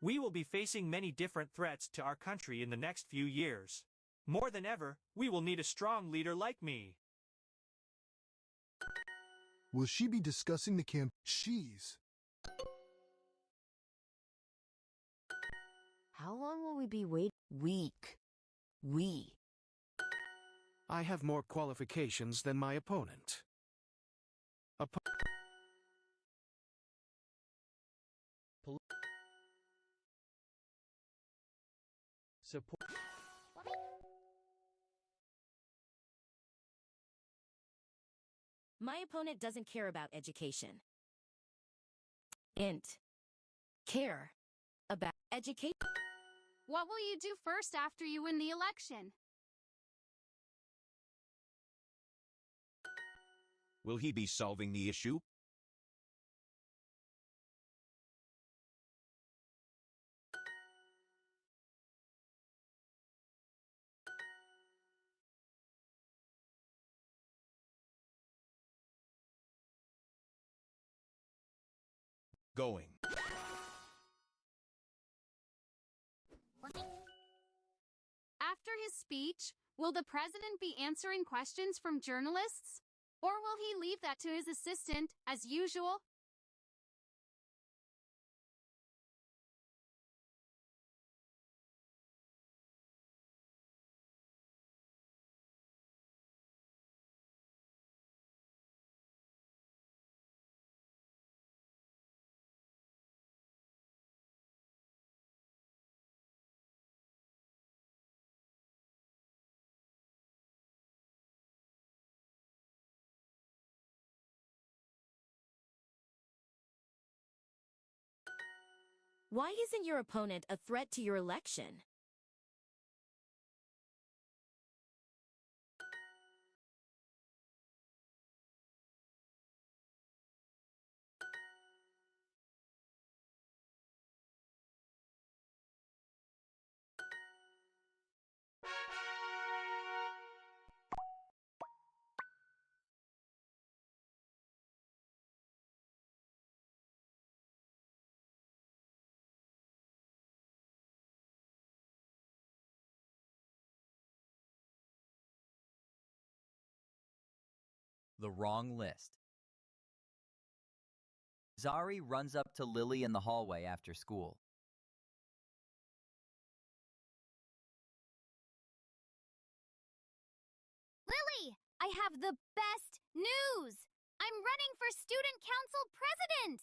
We will be facing many different threats to our country in the next few years. More than ever, we will need a strong leader like me. Will she be discussing the camp? She's. How long will we be waiting? We. I have more qualifications than my opponent. Support. My opponent doesn't care about education. Care about education. What will you do first after you win the election? Will he be solving the issue? Going. After his speech, will the president be answering questions from journalists? Or will he leave that to his assistant, as usual? Why isn't your opponent a threat to your election? The wrong list. Zari runs up to Lily in the hallway after school. Lily, I have the best news! I'm running for student council president!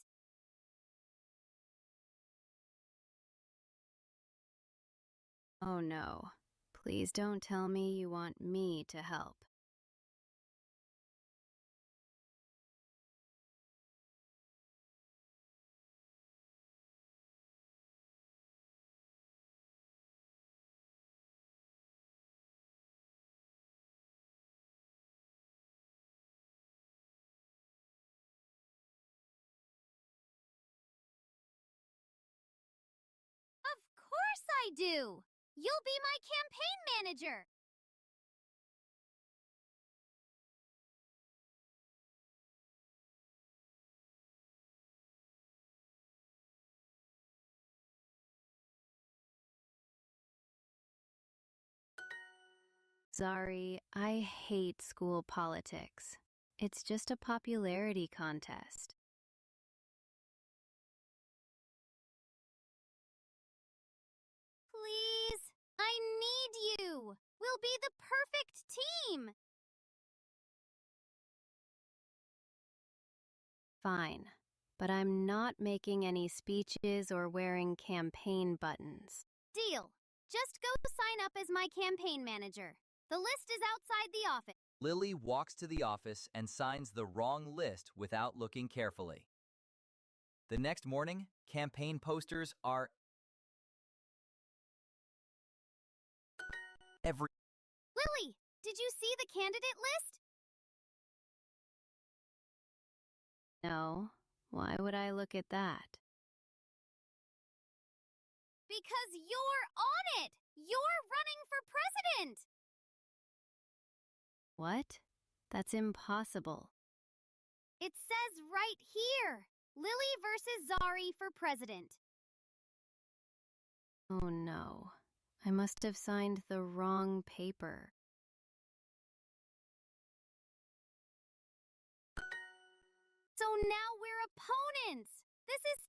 Oh no. Please don't tell me you want me to help. Of course I do! You'll be my campaign manager! Zari, I hate school politics. It's just a popularity contest. Please, I need you! We'll be the perfect team! Fine, but I'm not making any speeches or wearing campaign buttons. Deal. Just go sign up as my campaign manager. The list is outside the office. Lily walks to the office and signs the wrong list without looking carefully. The next morning, campaign posters are Lily, did you see the candidate list? No, why would I look at that? Because you're on it! You're running for president! What? That's impossible. It says right here, Lily versus Zari for president. Oh no, I must have signed the wrong paper. So now we're opponents! This is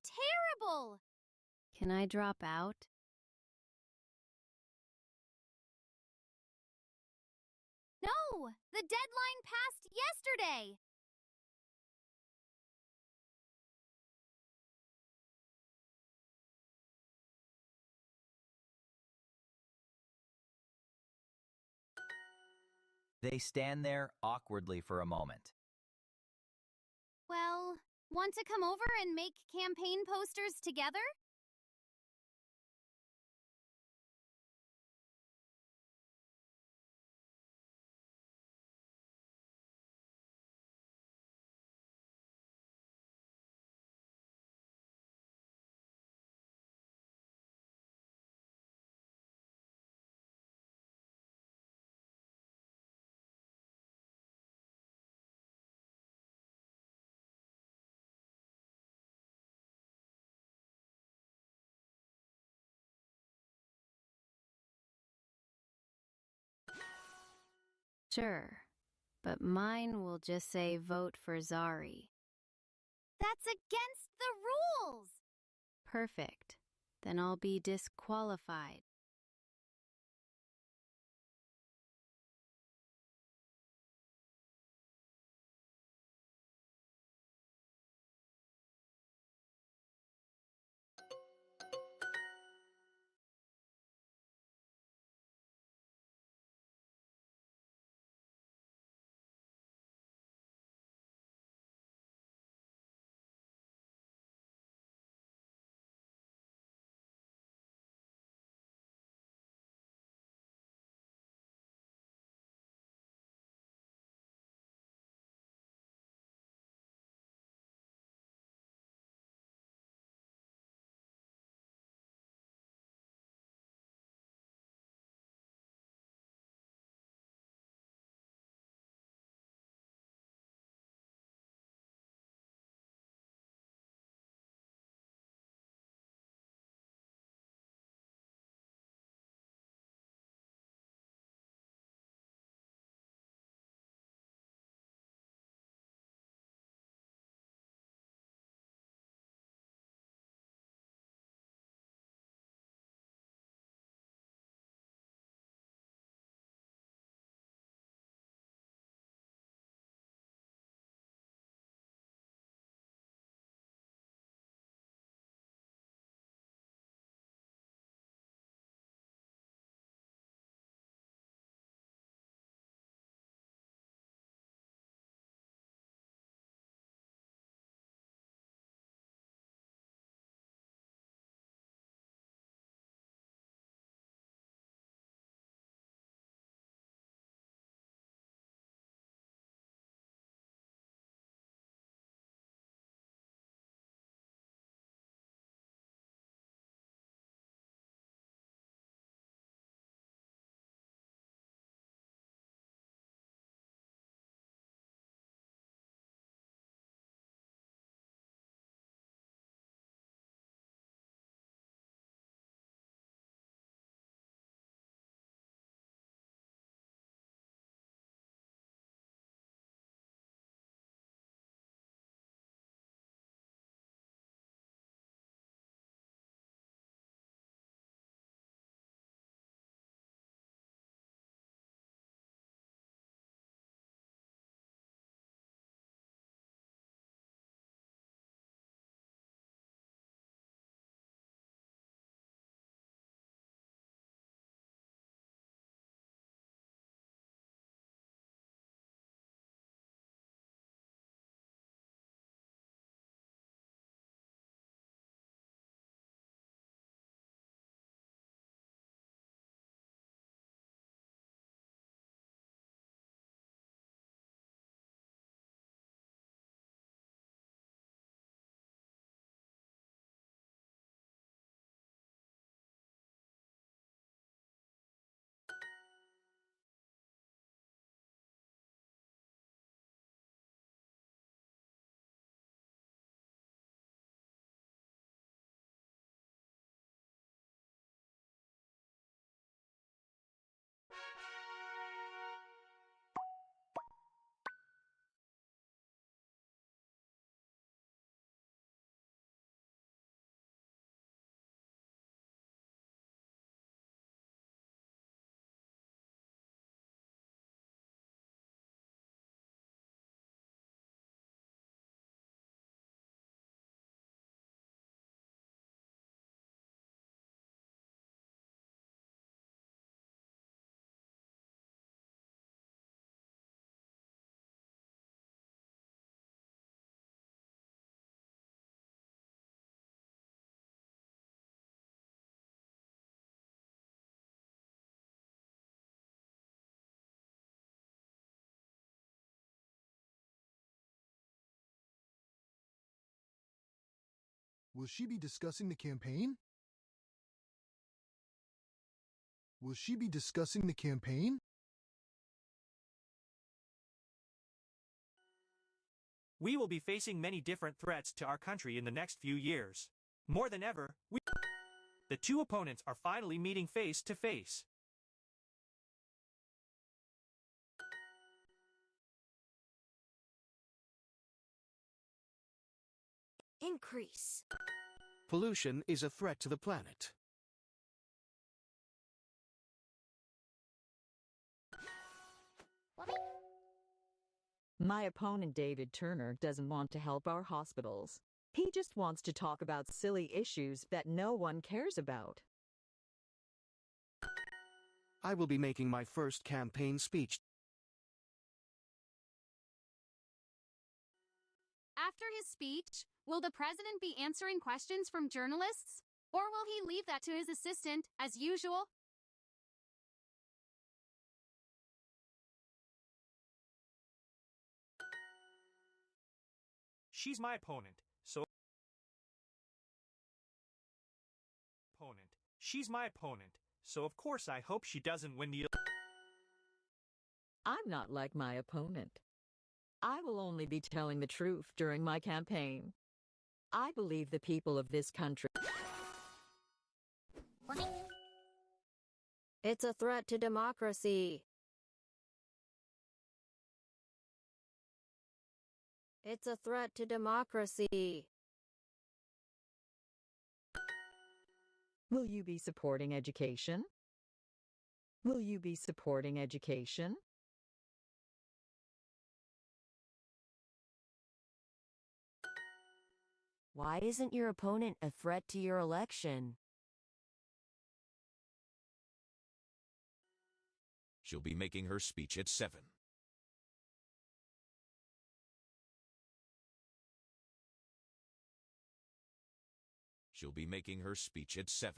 terrible! Can I drop out? No! The deadline passed yesterday! They stand there awkwardly for a moment. Well, want to come over and make campaign posters together? Sure, but mine will just say vote for Zari. That's against the rules! Perfect. Then I'll be disqualified. Will she be discussing the campaign? Will she be discussing the campaign? We will be facing many different threats to our country in the next few years. More than ever, the two opponents are finally meeting face to face. increase. Pollution is a threat to the planet. My opponent David Turner doesn't want to help our hospitals. He just wants to talk about silly issues that no one cares about. I will be making my first campaign speech. After his speech, will the president be answering questions from journalists? Or will he leave that to his assistant, as usual? She's my opponent, so She's my opponent, so of course I hope she doesn't win the I'm not like my opponent. I will only be telling the truth during my campaign. I believe the people of this country. It's a threat to democracy. It's a threat to democracy. Will you be supporting education? Will you be supporting education? Why isn't your opponent a threat to your election? She'll be making her speech at 7. She'll be making her speech at 7.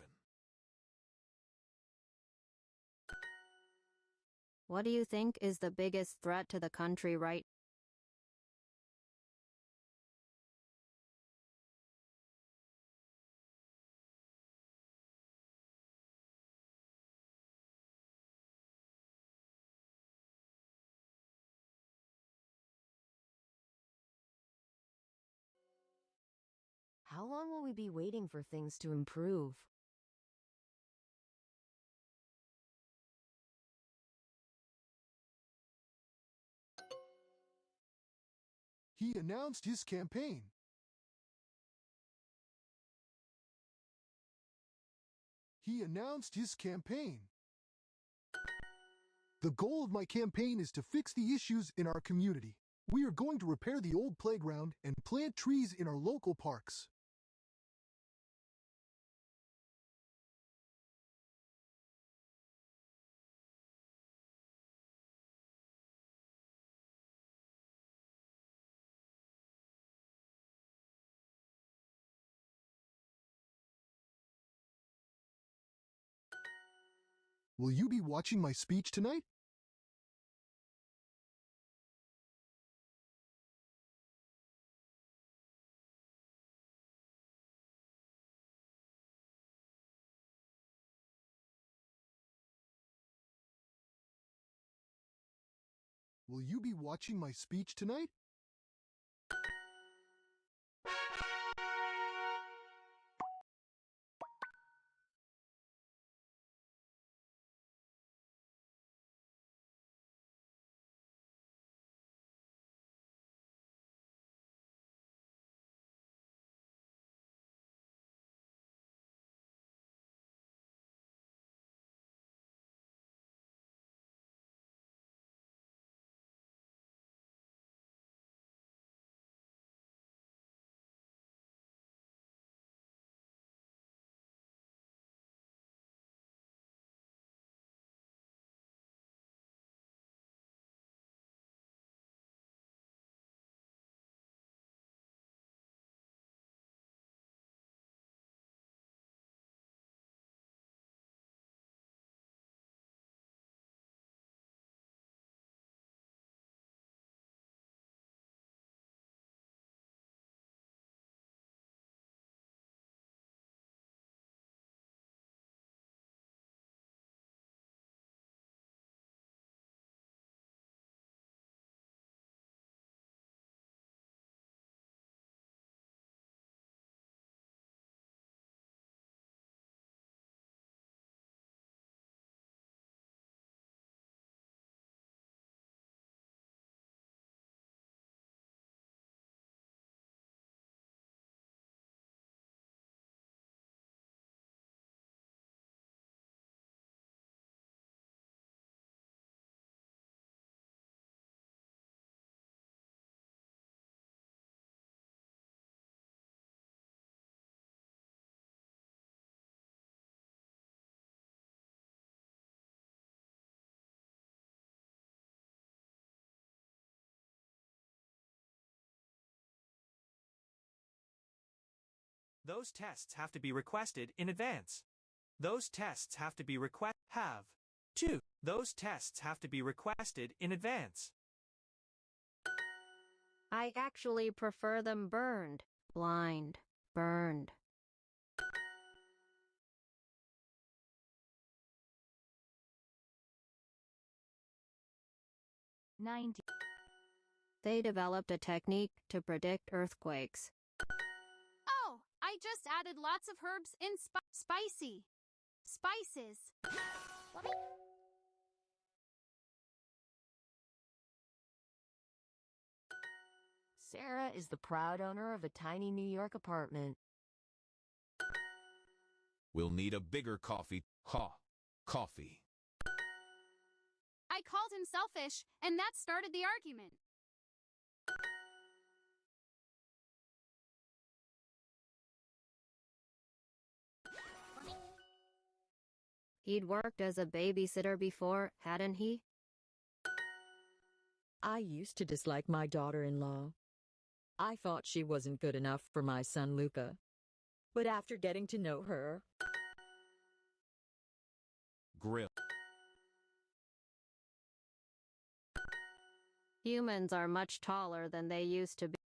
What do you think is the biggest threat to the country right How long will we be waiting for things to improve? He announced his campaign. He announced his campaign. The goal of my campaign is to fix the issues in our community. We are going to repair the old playground and plant trees in our local parks. Will you be watching my speech tonight? Will you be watching my speech tonight? Those tests have to be requested in advance. Those tests have to be have to. Those tests have to be requested in advance. I actually prefer them burned. Blind. Burned. 90. They developed a technique to predict earthquakes. Oh, I just added lots of herbs in spicy spices. Sarah is the proud owner of a tiny New York apartment. We'll need a bigger coffee. Coffee. I called him selfish, and that started the argument. He'd worked as a babysitter before, hadn't he? I used to dislike my daughter-in-law. I thought she wasn't good enough for my son Luca. But after getting to know her... Grill. Humans are much taller than they used to be.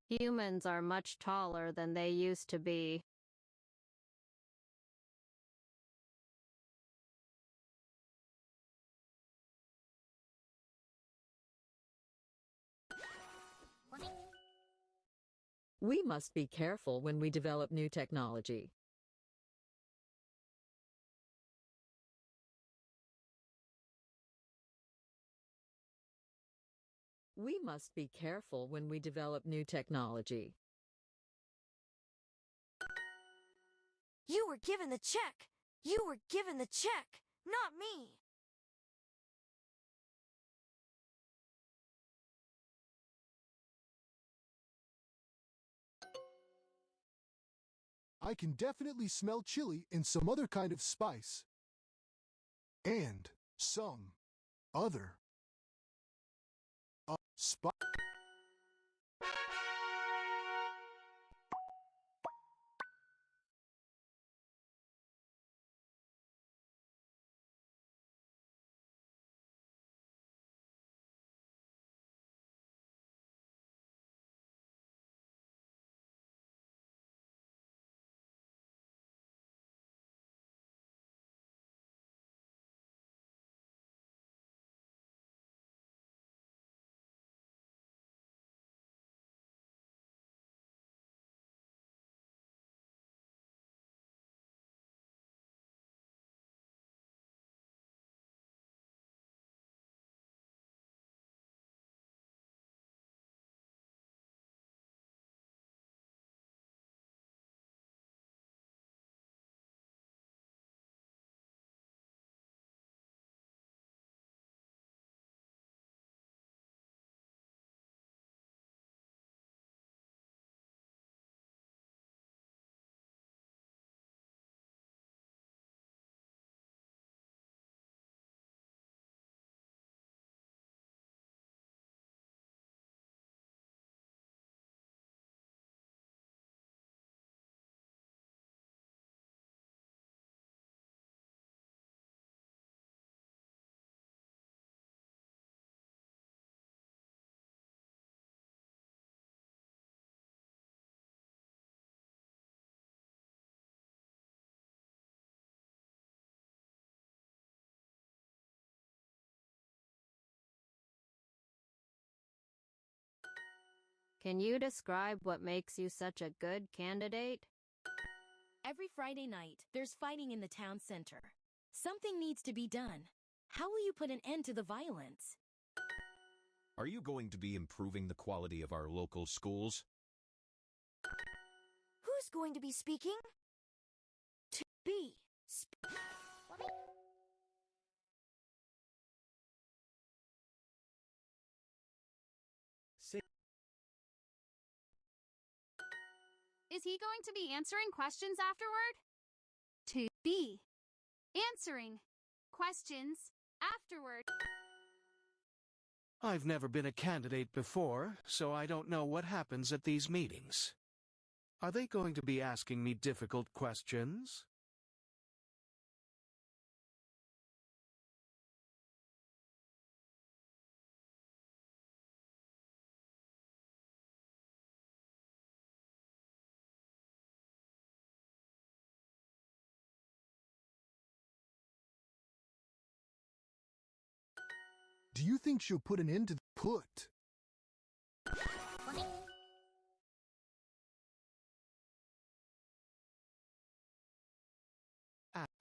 Humans are much taller than they used to be. We must be careful when we develop new technology. We must be careful when we develop new technology. You were given the check. You were given the check, not me. I can definitely smell chili and some other kind of spice. And some other spice. Can you describe what makes you such a good candidate? Every Friday night, there's fighting in the town center. Something needs to be done. How will you put an end to the violence? Are you going to be improving the quality of our local schools? Who's going to be speaking? To be. Is he going to be answering questions afterward? To be answering questions afterward. I've never been a candidate before, so I don't know what happens at these meetings. Are they going to be asking me difficult questions? Do you think she'll put an end to put?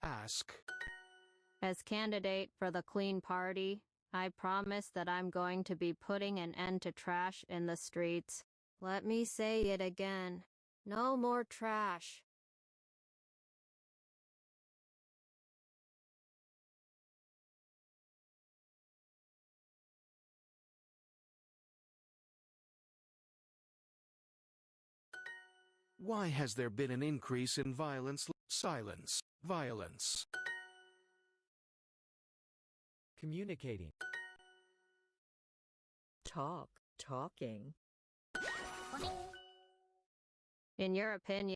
Ask. As candidate for the clean party, I promise that I'm going to be putting an end to trash in the streets. Let me say it again. No more trash. Why has there been an increase in violence? Silence. Violence. Communicating. Talking. In your opinion,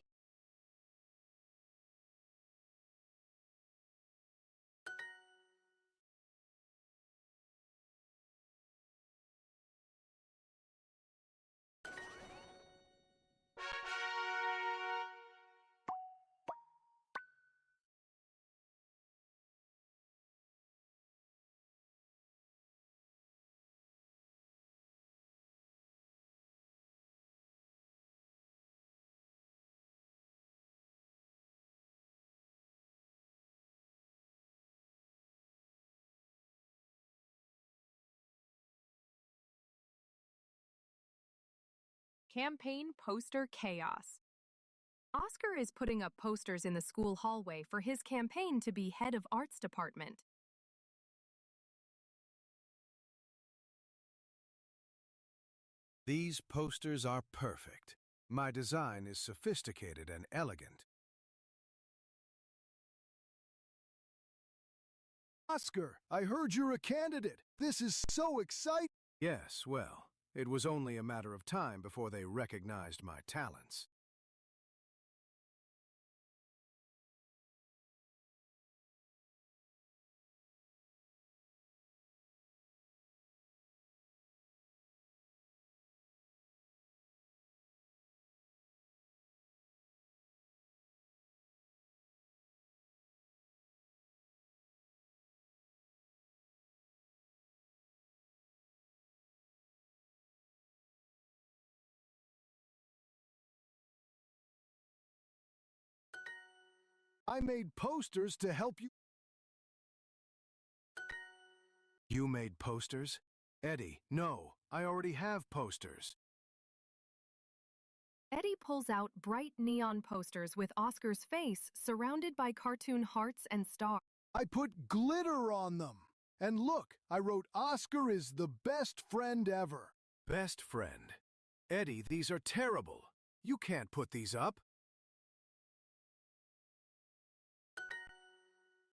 Campaign poster chaos. Oscar is putting up posters in the school hallway for his campaign to be head of arts department. These posters are perfect. My design is sophisticated and elegant. Oscar, I heard you're a candidate. This is so exciting. Yes, well, it was only a matter of time before they recognized my talents. I made posters to help you. You made posters? Eddie, no, I already have posters. Eddie pulls out bright neon posters with Oscar's face surrounded by cartoon hearts and stars. I put glitter on them. And look, I wrote Oscar is the best friend ever. Best friend. Eddie, these are terrible. You can't put these up.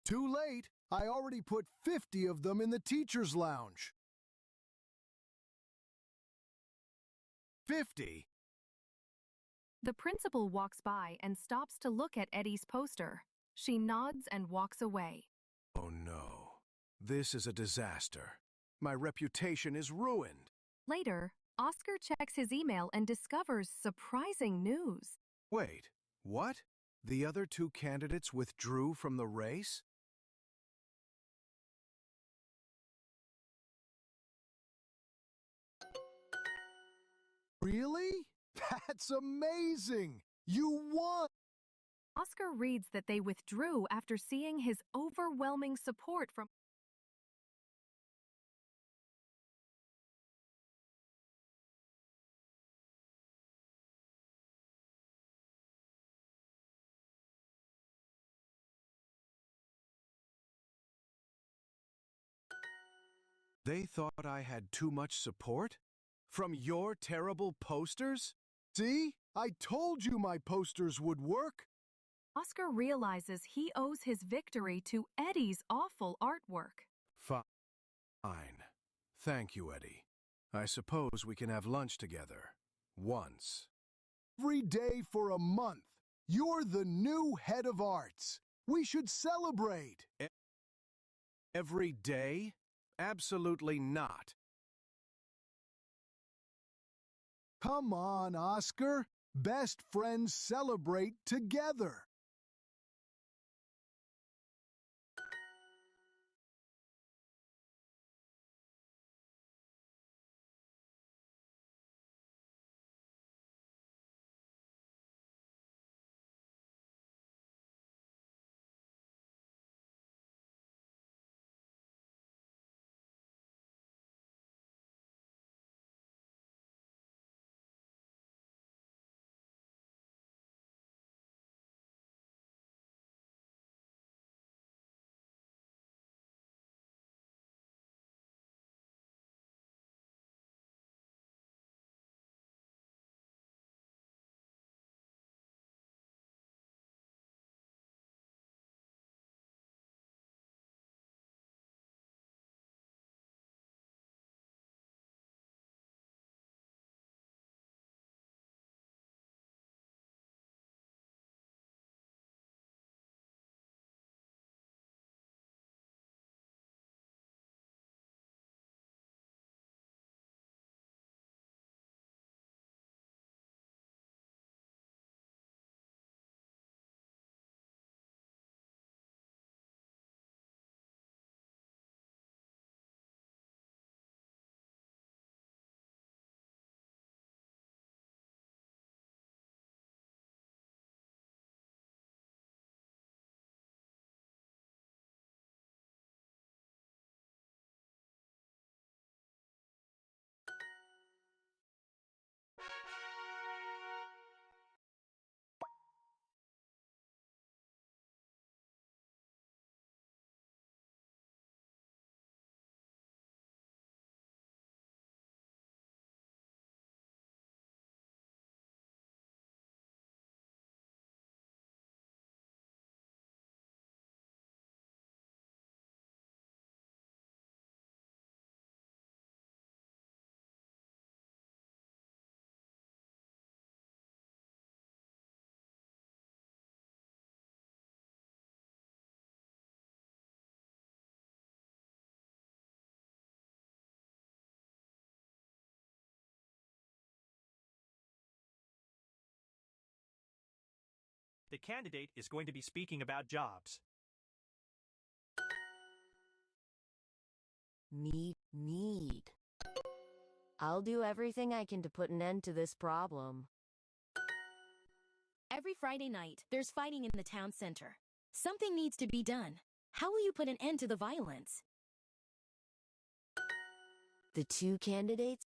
Too late. I already put 50 of them in the teacher's lounge. 50? The principal walks by and stops to look at Eddie's poster. She nods and walks away. Oh no. This is a disaster. My reputation is ruined. Later, Oscar checks his email and discovers surprising news. Wait, what? The other two candidates withdrew from the race? Really? That's amazing! You won! Oscar reads that they withdrew after seeing his overwhelming support from They thought I had too much support? From your terrible posters? See? I told you my posters would work. Oscar realizes he owes his victory to Eddie's awful artwork. Fine. Thank you, Eddie. I suppose we can have lunch together. Once. Every day for a month. You're the new head of arts. We should celebrate. Every day? Absolutely not. Come on, Oscar. Best friends celebrate together. The candidate is going to be speaking about jobs. Need. I'll do everything I can to put an end to this problem. Every Friday night, there's fighting in the town center. Something needs to be done. How will you put an end to the violence? The two candidates?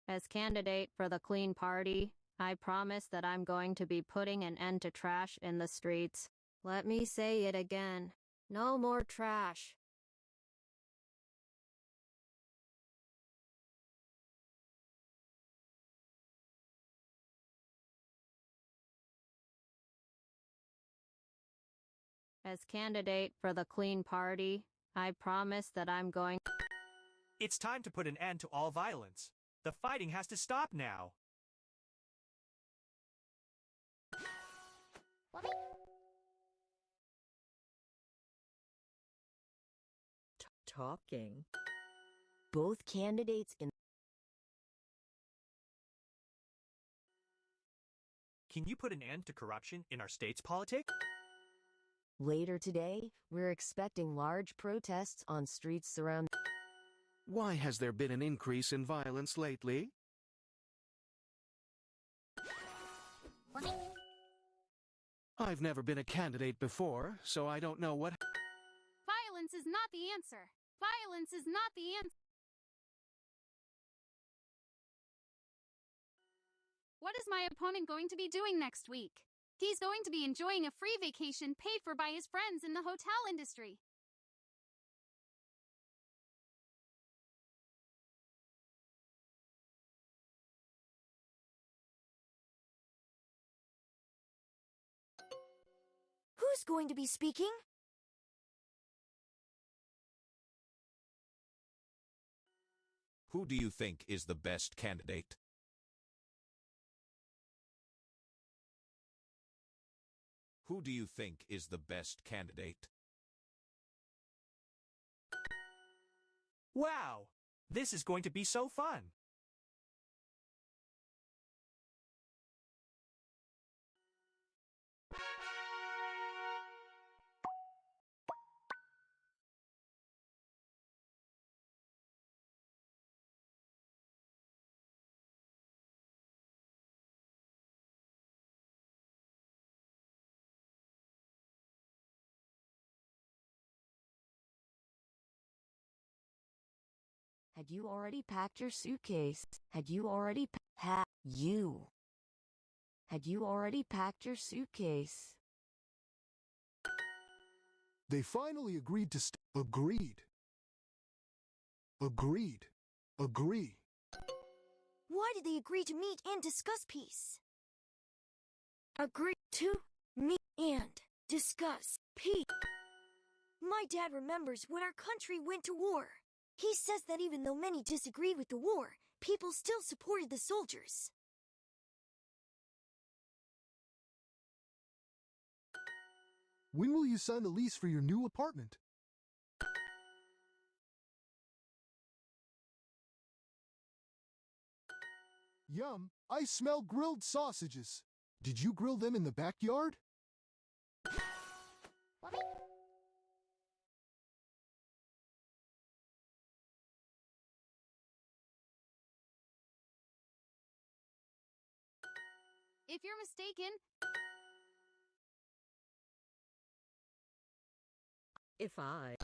As candidate for the clean party, I promise that I'm going to be putting an end to trash in the streets. Let me say it again. No more trash. As candidate for the clean party, I promise that I'm going... It's time to put an end to all violence. The fighting has to stop now. Talking. Both candidates in... Can you put an end to corruption in our state's politics? Later today, we're expecting large protests on streets surrounding... Why has there been an increase in violence lately? I've never been a candidate before, so I don't know what... Violence is not the answer. Violence is not the answer. What is my opponent going to be doing next week? He's going to be enjoying a free vacation paid for by his friends in the hotel industry. Who's going to be speaking? Who do you think is the best candidate? Who do you think is the best candidate? Wow! This is going to be so fun! Had you already packed your suitcase? Had you already Had you already packed your suitcase? They finally agreed to agreed. Agreed. Agree. Why did they agree to meet and discuss peace? Agree to meet and discuss peace. My dad remembers when our country went to war. He says that even though many disagreed with the war, people still supported the soldiers. When will you sign the lease for your new apartment? Yum, I smell grilled sausages. Did you grill them in the backyard? If you're mistaken, If I...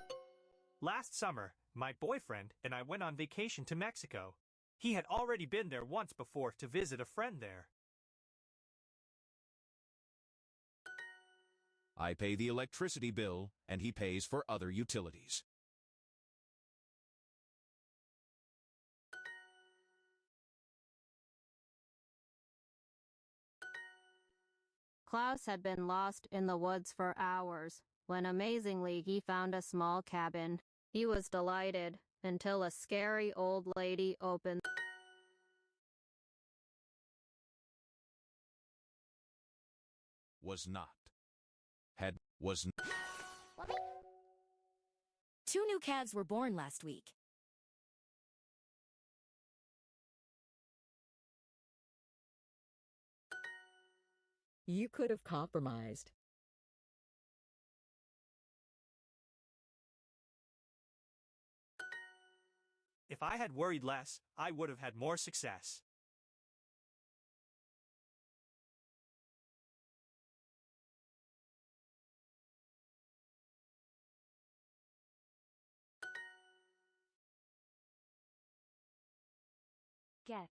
Last summer, my boyfriend and I went on vacation to Mexico. He had already been there once before to visit a friend there. I pay the electricity bill, and he pays for other utilities. Klaus had been lost in the woods for hours, when amazingly he found a small cabin. He was delighted, until a scary old lady opened. Was not. Had. Was. 2 new calves were born last week. You could have compromised. If I had worried less, I would have had more success. Get.